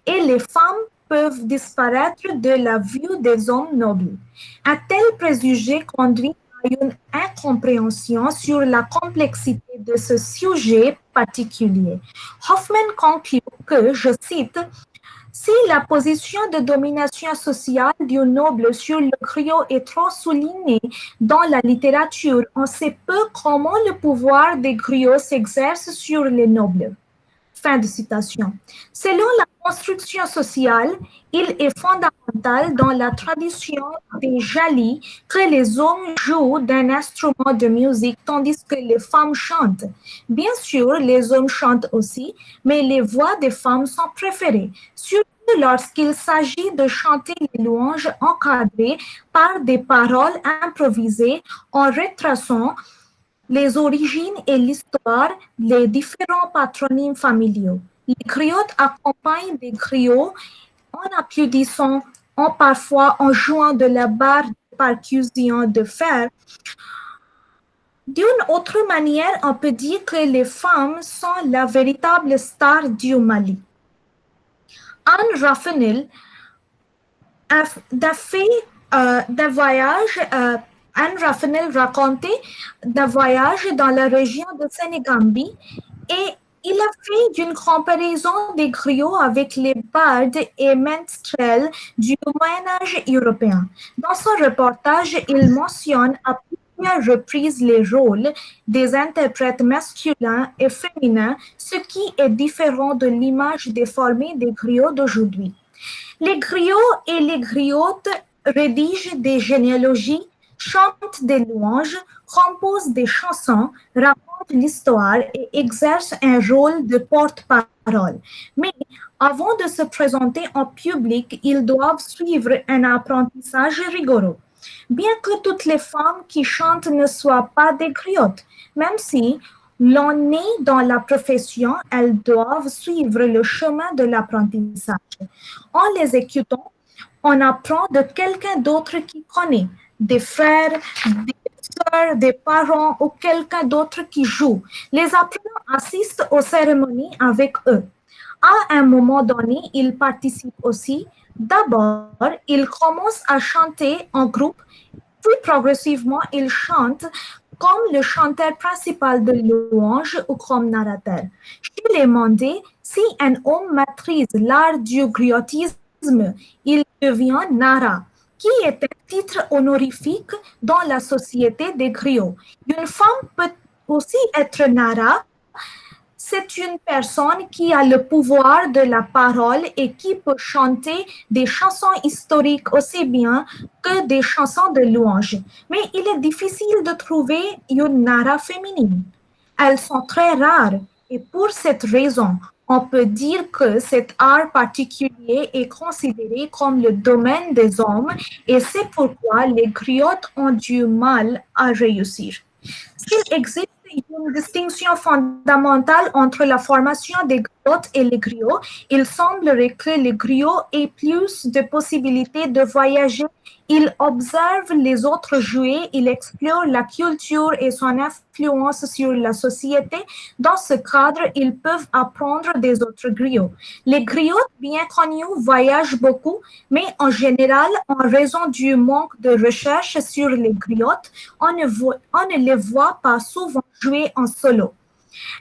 et les femmes peuvent disparaître de la vue des hommes nobles. Un tel préjugé conduit à une incompréhension sur la complexité de ce sujet particulier. Hoffman conclut que, je cite, si la position de domination sociale du noble sur le griot est trop soulignée dans la littérature, on sait peu comment le pouvoir des griots s'exerce sur les nobles. Fin de citation. Selon la construction sociale, il est fondamental dans la tradition des jalis que les hommes jouent d'un instrument de musique tandis que les femmes chantent. Bien sûr, les hommes chantent aussi, mais les voix des femmes sont préférées, surtout lorsqu'il s'agit de chanter les louanges encadrées par des paroles improvisées en retraçant les origines et l'histoire, les différents patronymes familiaux. Les griottes accompagnent des griots en applaudissant, parfois en jouant de la barre de percussion de fer. D'une autre manière, on peut dire que les femmes sont la véritable star du Mali. Anne Raphaël Anne Raphaël racontait d'un voyage dans la région de Sénégambie et il a fait une comparaison des griots avec les bardes et minstrels du Moyen-Âge européen. Dans son reportage, il mentionne à plusieurs reprises les rôles des interprètes masculins et féminins, ce qui est différent de l'image déformée des griots d'aujourd'hui. Les griots et les griottes rédigent des généalogies, chantent des louanges, composent des chansons, racontent l'histoire et exercent un rôle de porte-parole. Mais avant de se présenter en public, ils doivent suivre un apprentissage rigoureux. Bien que toutes les femmes qui chantent ne soient pas des griottes, même si l'on est dans la profession, elles doivent suivre le chemin de l'apprentissage. En les écoutant, on apprend de quelqu'un d'autre qui connaît, des frères, des sœurs, des parents ou quelqu'un d'autre qui joue. Les apprenants assistent aux cérémonies avec eux. À un moment donné, ils participent aussi. D'abord, ils commencent à chanter en groupe, puis progressivement, ils chantent comme le chanteur principal de louange ou comme narrateur. Chez les Mandés, si un homme maîtrise l'art du griotisme, il devient Nara, qui est un titre honorifique dans la société des griots. Une femme peut aussi être Nara. C'est une personne qui a le pouvoir de la parole et qui peut chanter des chansons historiques aussi bien que des chansons de louange. Mais il est difficile de trouver une Nara féminine. Elles sont très rares et pour cette raison, on peut dire que cet art particulier est considéré comme le domaine des hommes et c'est pourquoi les griottes ont du mal à réussir. S'il existe une distinction fondamentale entre la formation des griots et les griots, il semblerait que les griots aient plus de possibilités de voyager. Il observe les autres jouets, il explore la culture et son influence sur la société. Dans ce cadre, ils peuvent apprendre des autres griots. Les griots, bien connus, voyagent beaucoup, mais en général, en raison du manque de recherche sur les griottes, on ne les voit pas souvent jouer en solo.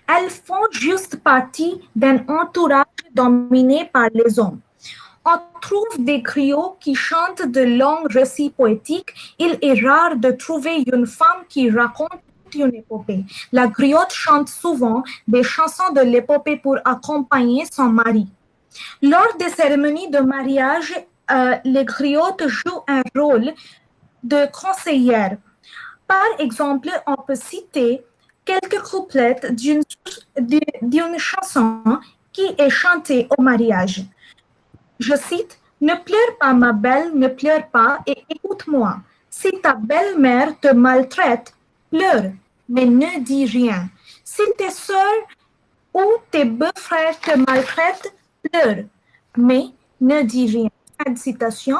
Elles font juste partie d'un entourage dominé par les hommes. On trouve des griots qui chantent de longs récits poétiques. Il est rare de trouver une femme qui raconte une épopée. La griotte chante souvent des chansons de l'épopée pour accompagner son mari. Lors des cérémonies de mariage, les griottes jouent un rôle de conseillère. Par exemple, on peut citer quelques couplets d'une chanson qui est chantée au mariage. Je cite, « Ne pleure pas ma belle, ne pleure pas et écoute-moi. Si ta belle-mère te maltraite, pleure, mais ne dis rien. Si tes sœurs ou tes beaux-frères te maltraitent, pleure, mais ne dis rien. » Fin de citation.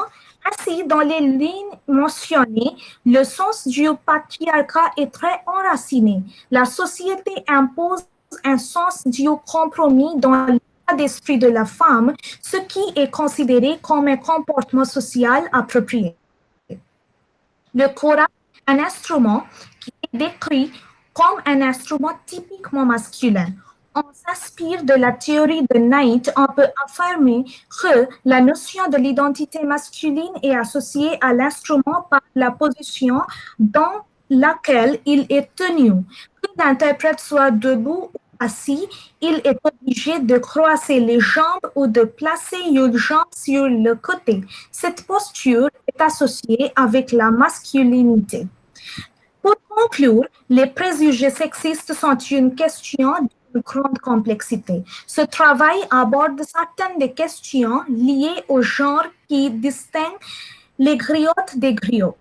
Ainsi, dans les lignes mentionnées, le sens du patriarcat est très enraciné. La société impose un sens du compromis dans l'état d'esprit de la femme, ce qui est considéré comme un comportement social approprié. Le kora, un instrument qui est décrit comme un instrument typiquement masculin. On s'inspire de la théorie de Knight, on peut affirmer que la notion de l'identité masculine est associée à l'instrument par la position dans laquelle il est tenu. Que l'interprète soit debout ou assis, il est obligé de croiser les jambes ou de placer une jambe sur le côté. Cette posture est associée avec la masculinité. Pour conclure, les préjugés sexistes sont une question de grande complexité. Ce travail aborde certaines des questions liées au genre qui distinguent les griottes des griots.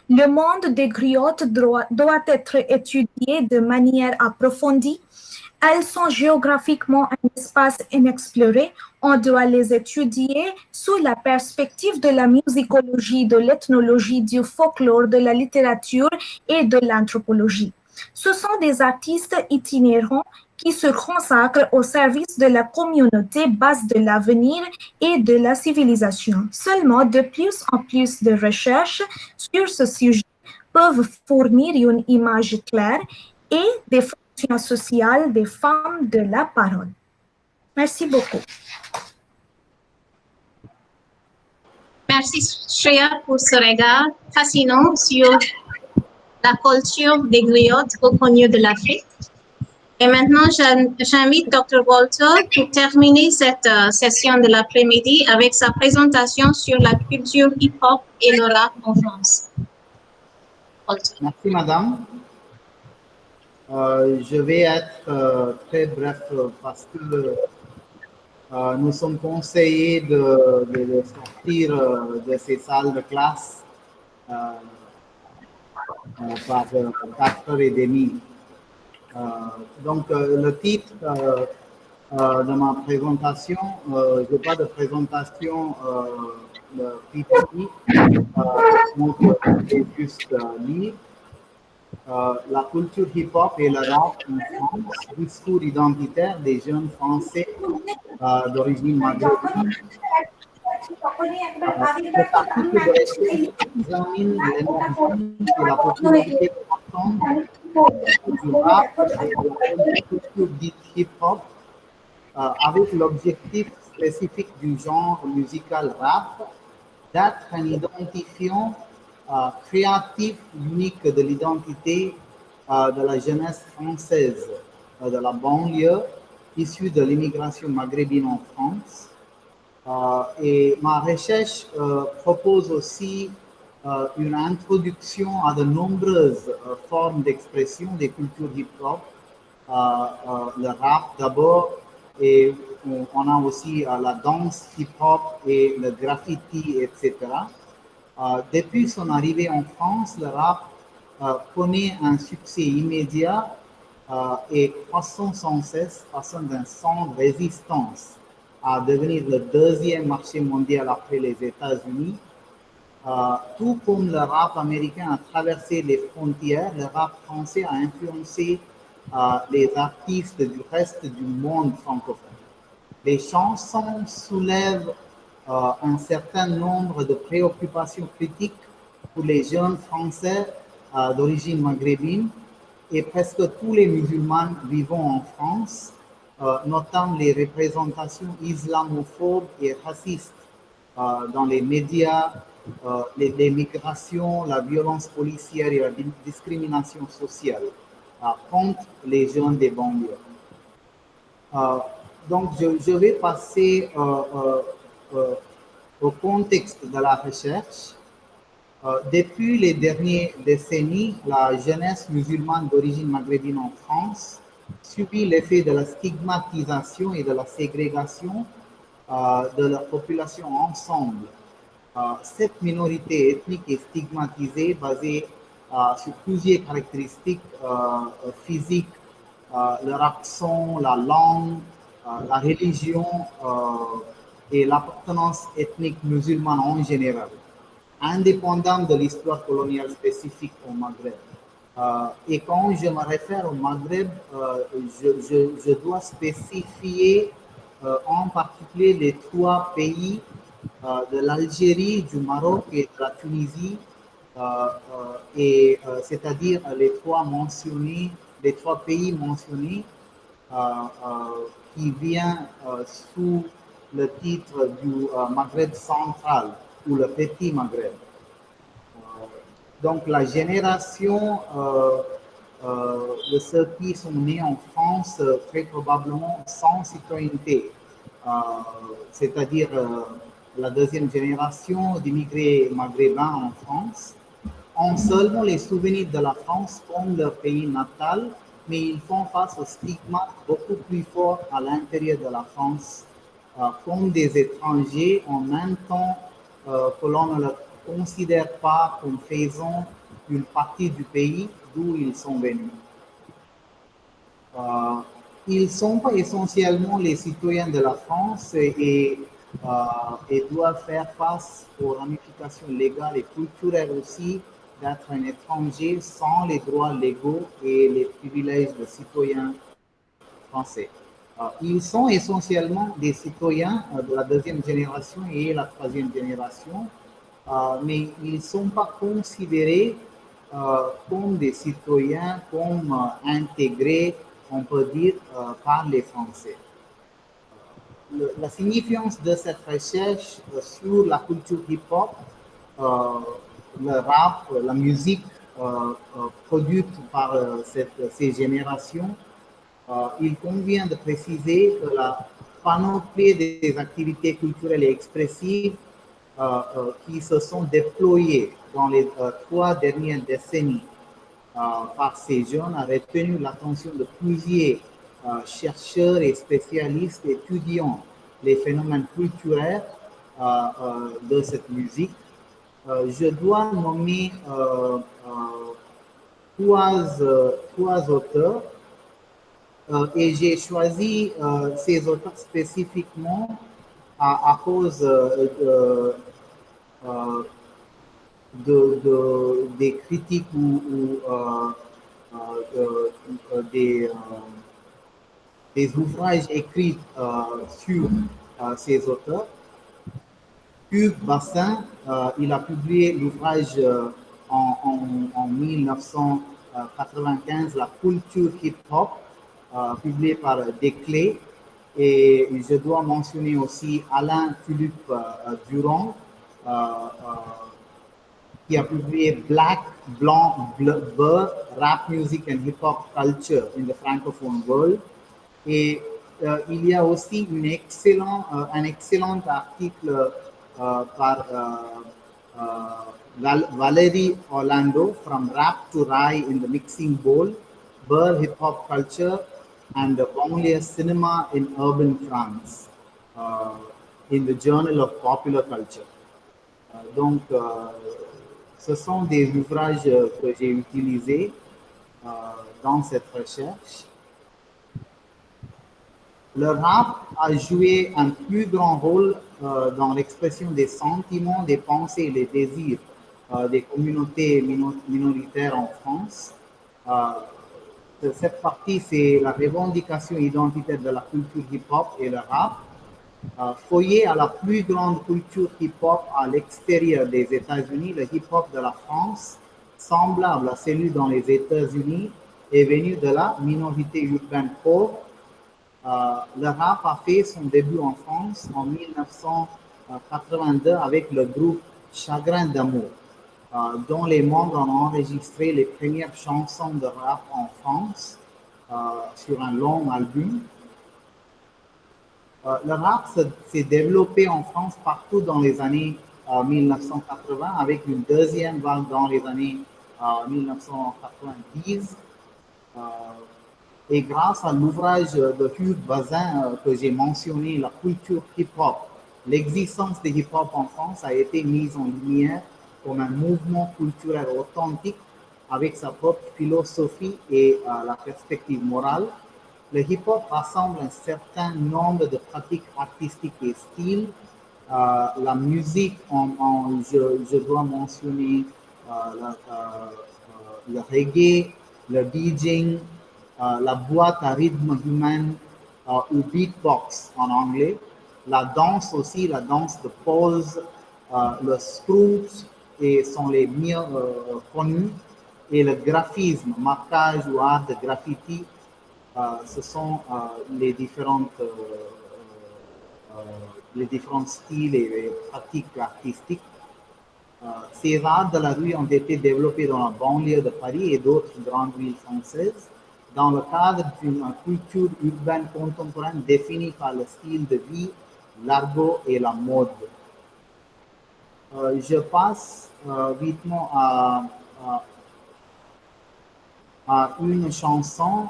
Le monde des griottes doit être étudié de manière approfondie. Elles sont géographiquement un espace inexploré. On doit les étudier sous la perspective de la musicologie, de l'ethnologie, du folklore, de la littérature et de l'anthropologie. Ce sont des artistes itinérants qui se consacrent au service de la communauté, base de l'avenir et de la civilisation. Seulement, de plus en plus de recherches sur ce sujet peuvent fournir une image claire et des fonctions sociales des femmes de la parole. Merci beaucoup. Merci Shreya pour ce regard fascinant sur la culture des griottes reconnues de l'Afrique. Et maintenant, j'invite Dr. Walter pour terminer cette session de l'après-midi avec sa présentation sur la culture hip-hop et le rap en France. Walter. Merci, madame. Je vais être très bref parce que nous sommes conseillés de sortir de ces salles de classe par 4h30. Donc, le titre de ma présentation, je n'ai pas de présentation de PPT, donc je vais juste lire. La culture hip-hop et le rap en France, discours identitaire des jeunes Français d'origine maghrébine. Cet article de recherche examine l'émergence de la popularité croissante du rap et de la culture dite hip-hop avec l'objectif spécifique du genre musical rap d'être un identifiant créatif unique de l'identité de la jeunesse française de la banlieue issue de l'immigration maghrébine en France. Et ma recherche propose aussi une introduction à de nombreuses formes d'expression des cultures hip-hop, le rap d'abord, et on a aussi la danse hip-hop et le graffiti, etc. Depuis son arrivée en France, le rap connaît un succès immédiat et croissant sans cesse, passant d'un sans résistance à devenir le deuxième marché mondial après les États-Unis. Tout comme le rap américain a traversé les frontières, le rap français a influencé les artistes du reste du monde francophone. Les chansons soulèvent un certain nombre de préoccupations critiques pour les jeunes Français d'origine maghrébine et presque tous les musulmans vivant en France, notant les représentations islamophobes et racistes dans les médias, les migrations, la violence policière et la discrimination sociale contre les jeunes des banlieues. Donc, je vais passer au contexte de la recherche. Depuis les dernières décennies, la jeunesse musulmane d'origine maghrébine en France subit l'effet de la stigmatisation et de la ségrégation de la population ensemble. Cette minorité ethnique est stigmatisée basée sur plusieurs caractéristiques physiques, leur accent, la langue, la religion et l'appartenance ethnique musulmane en général, indépendant de l'histoire coloniale spécifique au Maghreb. Et quand je me réfère au Maghreb, je dois spécifier en particulier les trois pays de l'Algérie, du Maroc et de la Tunisie, c'est-à-dire les trois pays mentionnés qui viennent sous le titre du Maghreb central ou le Petit Maghreb. Donc la génération de ceux qui sont nés en France, très probablement sans citoyenneté, c'est-à-dire la deuxième génération d'immigrés maghrébins en France, ont seulement les souvenirs de la France comme leur pays natal, mais ils font face au stigma beaucoup plus fort à l'intérieur de la France, comme des étrangers, en même temps que l'on ne le considère pas comme faisant une partie du pays d'où ils sont venus. Ils ne sont pas essentiellement les citoyens de la France et doivent faire face aux ramifications légales et culturelles aussi d'être un étranger sans les droits légaux et les privilèges de citoyens français. Ils sont essentiellement des citoyens de la deuxième génération et la troisième génération, mais ils ne sont pas considérés comme des citoyens, comme intégrés, on peut dire, par les Français. La signification de cette recherche sur la culture hip-hop, le rap, la musique produite par ces générations, il convient de préciser que la panoplie des activités culturelles et expressives qui se sont déployées dans les 3 dernières décennies par ces jeunes a retenu l'attention de plusieurs chercheurs et spécialistes étudiant les phénomènes culturels de cette musique. Je dois nommer 3 auteurs et j'ai choisi ces auteurs spécifiquement à cause des critiques ou des ouvrages écrits sur ces auteurs. Hugues Bassin, il a publié l'ouvrage en 1995, La culture hip-hop, publié par Desclés. Et je dois mentionner aussi Alain Philippe Durand, qui a publié Black, Blanc, Bleu, Rap Music and Hip-Hop Culture in the Francophone World. Et il y a aussi un excellent article par Valérie Orlando, From Rap to Rye in the Mixing Bowl, Burr Hip-Hop Culture and the Banlieue Cinema in Urban France, in the Journal of Popular Culture. Donc, Ce sont des ouvrages que j'ai utilisés dans cette recherche. Le rap a joué un plus grand rôle dans l'expression des sentiments, des pensées et des désirs des communautés minoritaires en France. Cette partie, c'est la revendication identitaire de la culture hip-hop et le rap. Foyer à la plus grande culture hip-hop à l'extérieur des États-Unis, le hip-hop de la France, semblable à celui dans les États-Unis, est venu de la minorité urbaine pauvre. Le rap a fait son début en France en 1982 avec le groupe Chagrin d'amour, dont les membres ont enregistré les premières chansons de rap en France sur un long album. Le rap s'est développé en France partout dans les années 1980 avec une deuxième vague dans les années 1990. Et grâce à l'ouvrage de Hugues Bazin que j'ai mentionné, La culture hip-hop, l'existence de hip-hop en France a été mise en lumière comme un mouvement culturel authentique avec sa propre philosophie et la perspective morale. Le hip-hop rassemble un certain nombre de pratiques artistiques et styles. La musique, je dois mentionner le reggae, le DJing, la boîte à rythme humain ou beatbox en anglais, la danse aussi, la danse de pause, le scrooge sont les mieux connus, et le graphisme, marquage ou art de graffiti, ce sont les différents styles et pratiques artistiques. Ces arts de la rue ont été développés dans la banlieue de Paris et d'autres grandes villes françaises dans le cadre d'une culture urbaine contemporaine définie par le style de vie, l'argot et la mode. Je passe vitement à une chanson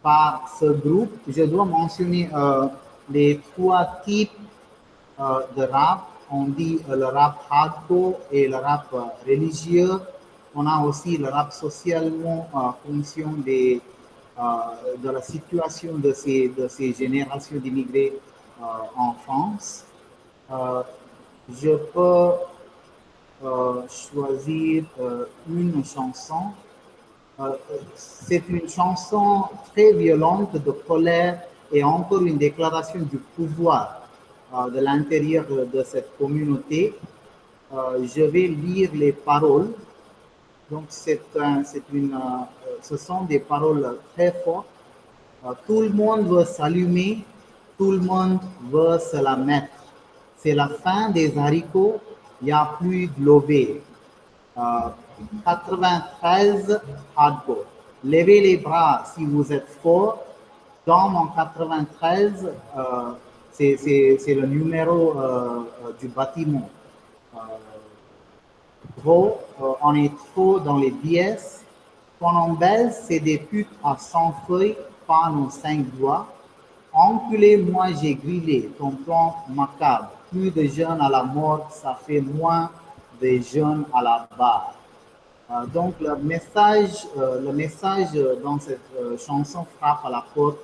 par ce groupe. Je dois mentionner les trois types de rap. On dit le rap hardcore et le rap religieux. On a aussi le rap socialement fonction de la situation de ces générations d'immigrés en France. Je peux choisir une chanson. C'est une chanson très violente de colère et encore une déclaration du pouvoir de l'intérieur de cette communauté. Je vais lire les paroles. Donc, ce sont des paroles très fortes. Tout le monde veut s'allumer, tout le monde veut se la mettre. C'est la fin des haricots, il n'y a plus de lobé. 93 hardcore. Levez les bras si vous êtes fort. Dans mon 93, c'est le numéro du bâtiment. Trop, on est trop dans les pièces. Quand on baise, c'est des putes à 100 feuilles, pas nos 5 doigts. Enculé, moi j'ai grillé ton plan macabre. Plus de jeunes à la mort, ça fait moins de jeunes à la barre. Donc le message dans cette chanson frappe à la porte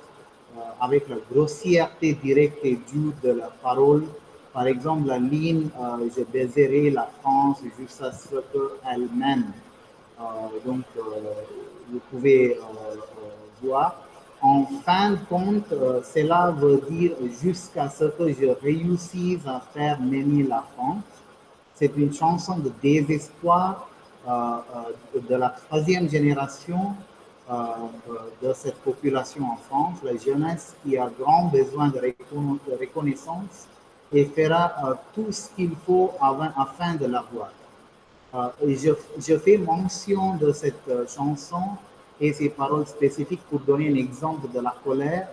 avec la grossièreté directe et dure de la parole. Par exemple, la ligne « Je baiserai la France jusqu'à ce qu'elle m'aime ». Donc, vous pouvez voir. En fin de compte, cela veut dire « jusqu'à ce que je réussisse à faire m'aimer la France ». C'est une chanson de désespoir de la troisième génération de cette population en France, la jeunesse qui a grand besoin de reconnaissance et fera tout ce qu'il faut afin de l'avoir. Et je fais mention de cette chanson et ses paroles spécifiques pour donner un exemple de la colère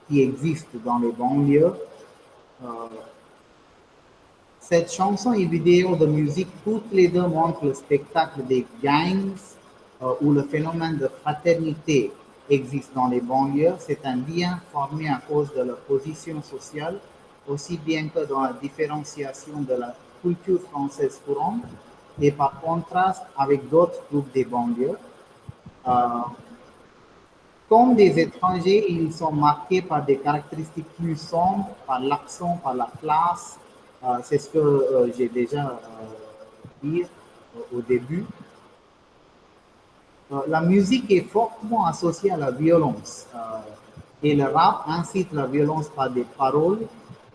qui existe dans les banlieues. Cette chanson et vidéo de musique, toutes les deux montrent le spectacle des gangs où le phénomène de fraternité existe dans les banlieues. C'est un lien formé à cause de leur position sociale, aussi bien que dans la différenciation de la culture française courante et par contraste avec d'autres groupes des banlieues. Comme des étrangers, ils sont marqués par des caractéristiques plus sombres, par l'accent, par la classe. C'est ce que j'ai déjà dit au début. La musique est fortement associée à la violence et le rap incite la violence par des paroles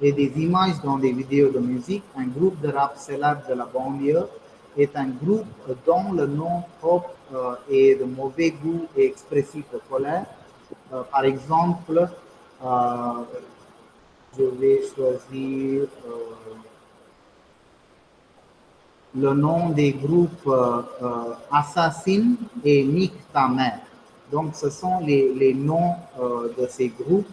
et des images dans des vidéos de musique. Un groupe de rap célèbre de la banlieue est un groupe dont le nom propre est de mauvais goût et expressif de colère. Par exemple, je vais choisir le nom des groupes Assassin et Nick ta mère. Donc, ce sont les noms de ces groupes.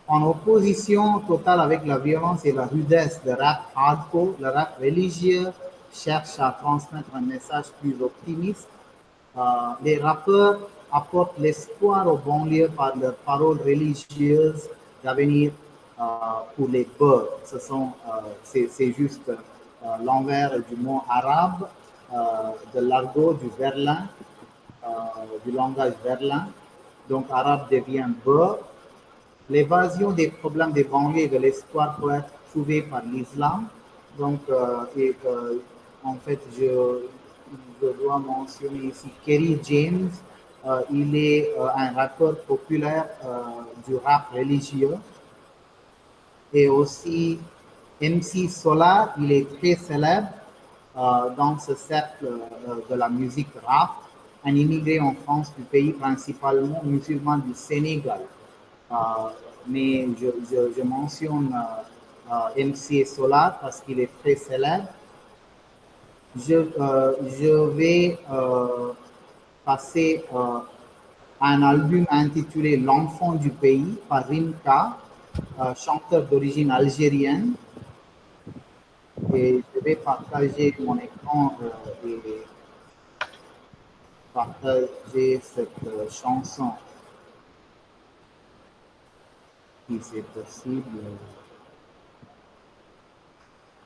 En opposition totale avec la violence et la rudesse de rap hardcore, le rap religieux cherche à transmettre un message plus optimiste. Les rappeurs apportent l'espoir aux banlieues par leurs paroles religieuses d'avenir pour les beurs. C'est juste l'envers du mot arabe, de l'argot du verlan, du langage verlan. Donc arabe devient beurre. L'évasion des problèmes des banlieues et de l'espoir peut être trouvé par l'islam. Donc, en fait, je dois mentionner ici Kerry James. Il est un rappeur populaire du rap religieux. Et aussi MC Solar, il est très célèbre dans ce cercle de la musique rap, un immigré en France du pays principalement musulman du Sénégal. Mais je mentionne MC Solar parce qu'il est très célèbre. Je vais passer à un album intitulé L'enfant du pays par Rimka, chanteur d'origine algérienne. Et je vais partager mon écran et partager cette chanson. Si c'est possible.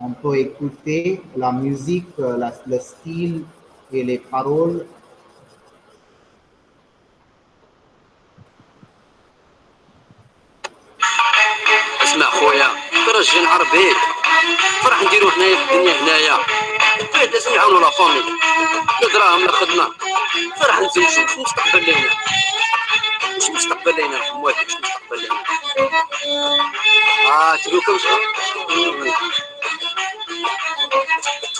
On peut écouter la musique, le style et les paroles. اسمع خويا ترجي نعرف هيك فرح نديرو هنايا في الدنيا هنايا فيه لازم نعاونو لا فامي لا دراهم لا خدمه فرح نزوجو مش مستقبل لينا مش مستقبل لينا موافق مش مستقبل لينا تقول كوش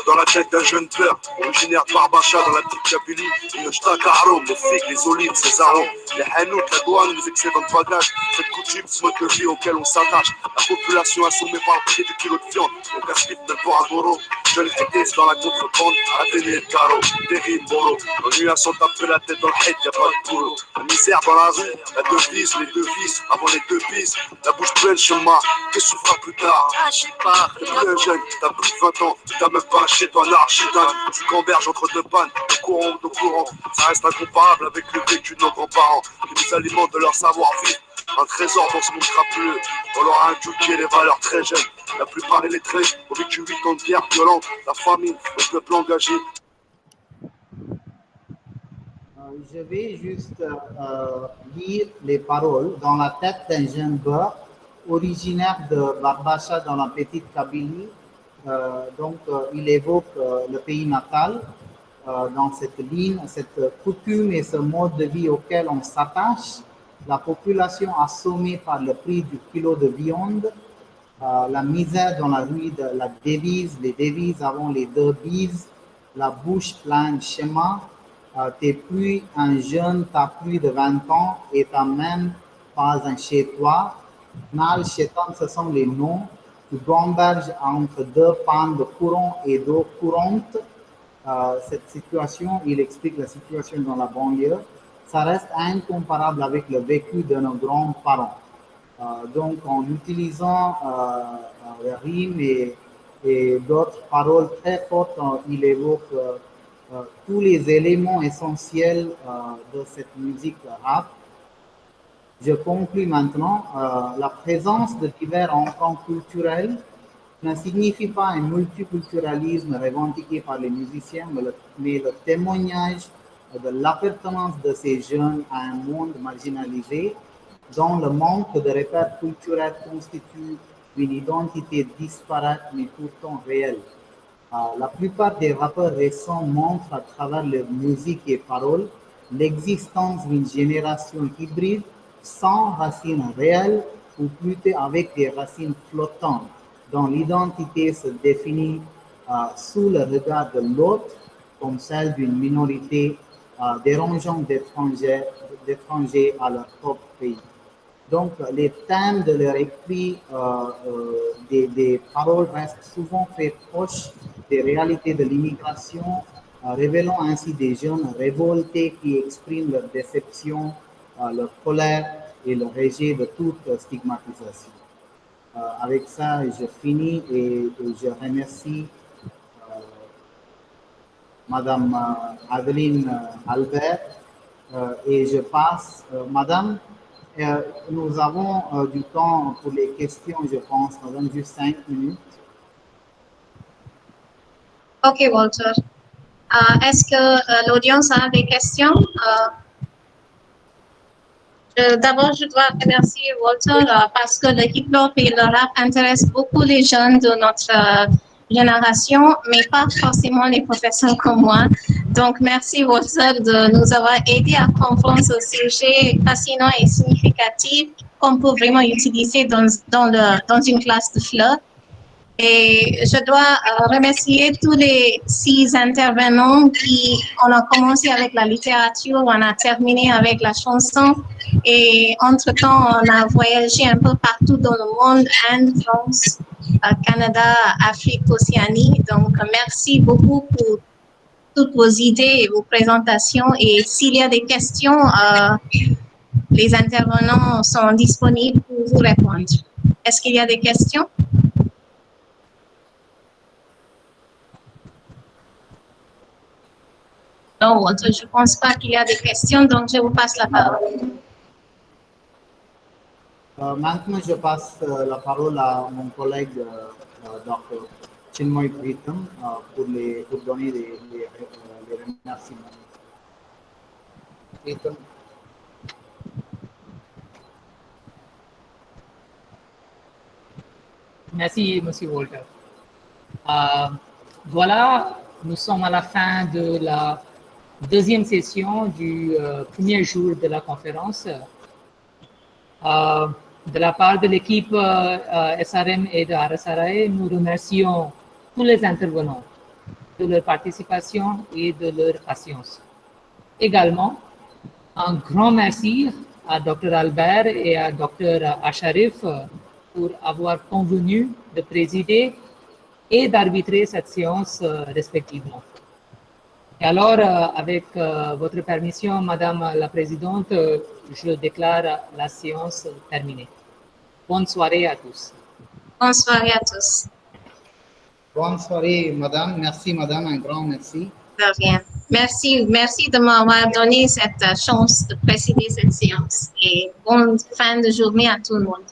Dans la tête d'un jeune père, originaire de Barbacha dans la petite Kabylie, une jtak à arômes, les figues, les olives, ses arômes, les hanoutes, la douane, les excédents de bagages, cette coutume, ce mode de vie auquel on s'attache. La population assommée par le prix du kilo de viande, au casse-vite de port à Goro, jeunes fétés dans la contrebande, à tenir le carreau, des rimes, bolo, en nuit à s'en taper la tête dans le hate, y'a pas de boulot. La misère dans la rue, la devise, les devises, avant les devises, la bouche pleine chemin, qu'est-ce que tu feras plus tard? Je sais pas, t'es plus un jeune, t'as plus de 20 ans, t'as même pas chez toi un architecte, tu camberges entre deux pannes, au courant, ça reste incomparable avec le vécu de nos grands-parents, qui nous alimentent de leur savoir-vivre, un trésor dans ce monde crapuleux, on leur a inculqué les valeurs très jeunes, la plupart des lettrés ont vécu 8 ans de guerre violente, la famine, le peuple engagé. Je vais juste lire les paroles dans la tête d'un jeune beurre originaire de Barbacha dans la petite Kabylie. Il évoque le pays natal dans cette ligne, cette coutume et ce mode de vie auquel on s'attache. La population assommée par le prix du kilo de viande, la misère dans la rue, la devise, les devises avant les deux bises, la bouche pleine de schémas. T'es plus un jeune, t'as plus de 20 ans et t'as même pas un chez toi. Nal, Chétan, ce sont les noms. Tu gamberges entre deux pannes de courant et d'eau courante. Cette situation, il explique la situation dans la banlieue, ça reste incomparable avec le vécu de nos grands-parents. Donc, en utilisant les rimes et d'autres paroles très fortes, il évoque tous les éléments essentiels de cette musique rap. Je conclus maintenant. La présence de divers rencontres culturelles ne signifie pas un multiculturalisme revendiqué par les musiciens, mais le témoignage de l'appartenance de ces jeunes à un monde marginalisé dont le manque de repères culturels constitue une identité disparate mais pourtant réelle. La plupart des rappeurs récents montrent à travers leur musique et paroles l'existence d'une génération hybride sans racines réelles ou plutôt avec des racines flottantes, dont l'identité se définit sous le regard de l'autre comme celle d'une minorité dérangeante d'étrangers à leur propre pays. Donc, les thèmes de leur écrit, des paroles restent souvent très proches des réalités de l'immigration, révélant ainsi des jeunes révoltés qui expriment leur déception, leur colère et le rejet de toute stigmatisation. Avec ça, je finis et je remercie Madame Adeline Albert et je passe, Madame, nous avons du temps pour les questions, je pense, Madame, juste 5 minutes. Ok, Walter. Est-ce que l'audience a des questions? D'abord, je dois remercier Walter parce que le hip-hop et le rap intéressent beaucoup les jeunes de notre génération, mais pas forcément les professeurs comme moi. Donc, merci Walter de nous avoir aidé à comprendre ce sujet fascinant et significatif qu'on peut vraiment utiliser dans une classe de FLE. Et je dois remercier tous les 6 intervenants on a commencé avec la littérature, on a terminé avec la chanson et entre-temps, on a voyagé un peu partout dans le monde, Inde, France, Canada, Afrique, Océanie. Donc, merci beaucoup pour toutes vos idées et vos présentations. Et s'il y a des questions, les intervenants sont disponibles pour vous répondre. Est-ce qu'il y a des questions? Non, Walter, je ne pense pas qu'il y a des questions, donc je vous passe la parole. Maintenant, je passe la parole à mon collègue Dr. Chinmoy Pritam pour donner les remerciements. Pritam. Merci, Monsieur Walter. Voilà, nous sommes à la fin de la deuxième session du premier jour de la conférence. De la part de l'équipe SRM et de RSRA, nous remercions tous les intervenants de leur participation et de leur patience. Également, un grand merci à Dr. Albert et à Dr. Asharif pour avoir convenu de présider et d'arbitrer cette séance respectivement. Et alors, avec votre permission, Madame la Présidente, je déclare la séance terminée. Bonne soirée à tous. Bonne soirée à tous. Bonne soirée, Madame. Merci, Madame. Un grand merci. De rien. Merci de m'avoir donné cette chance de présider cette séance. Et bonne fin de journée à tout le monde.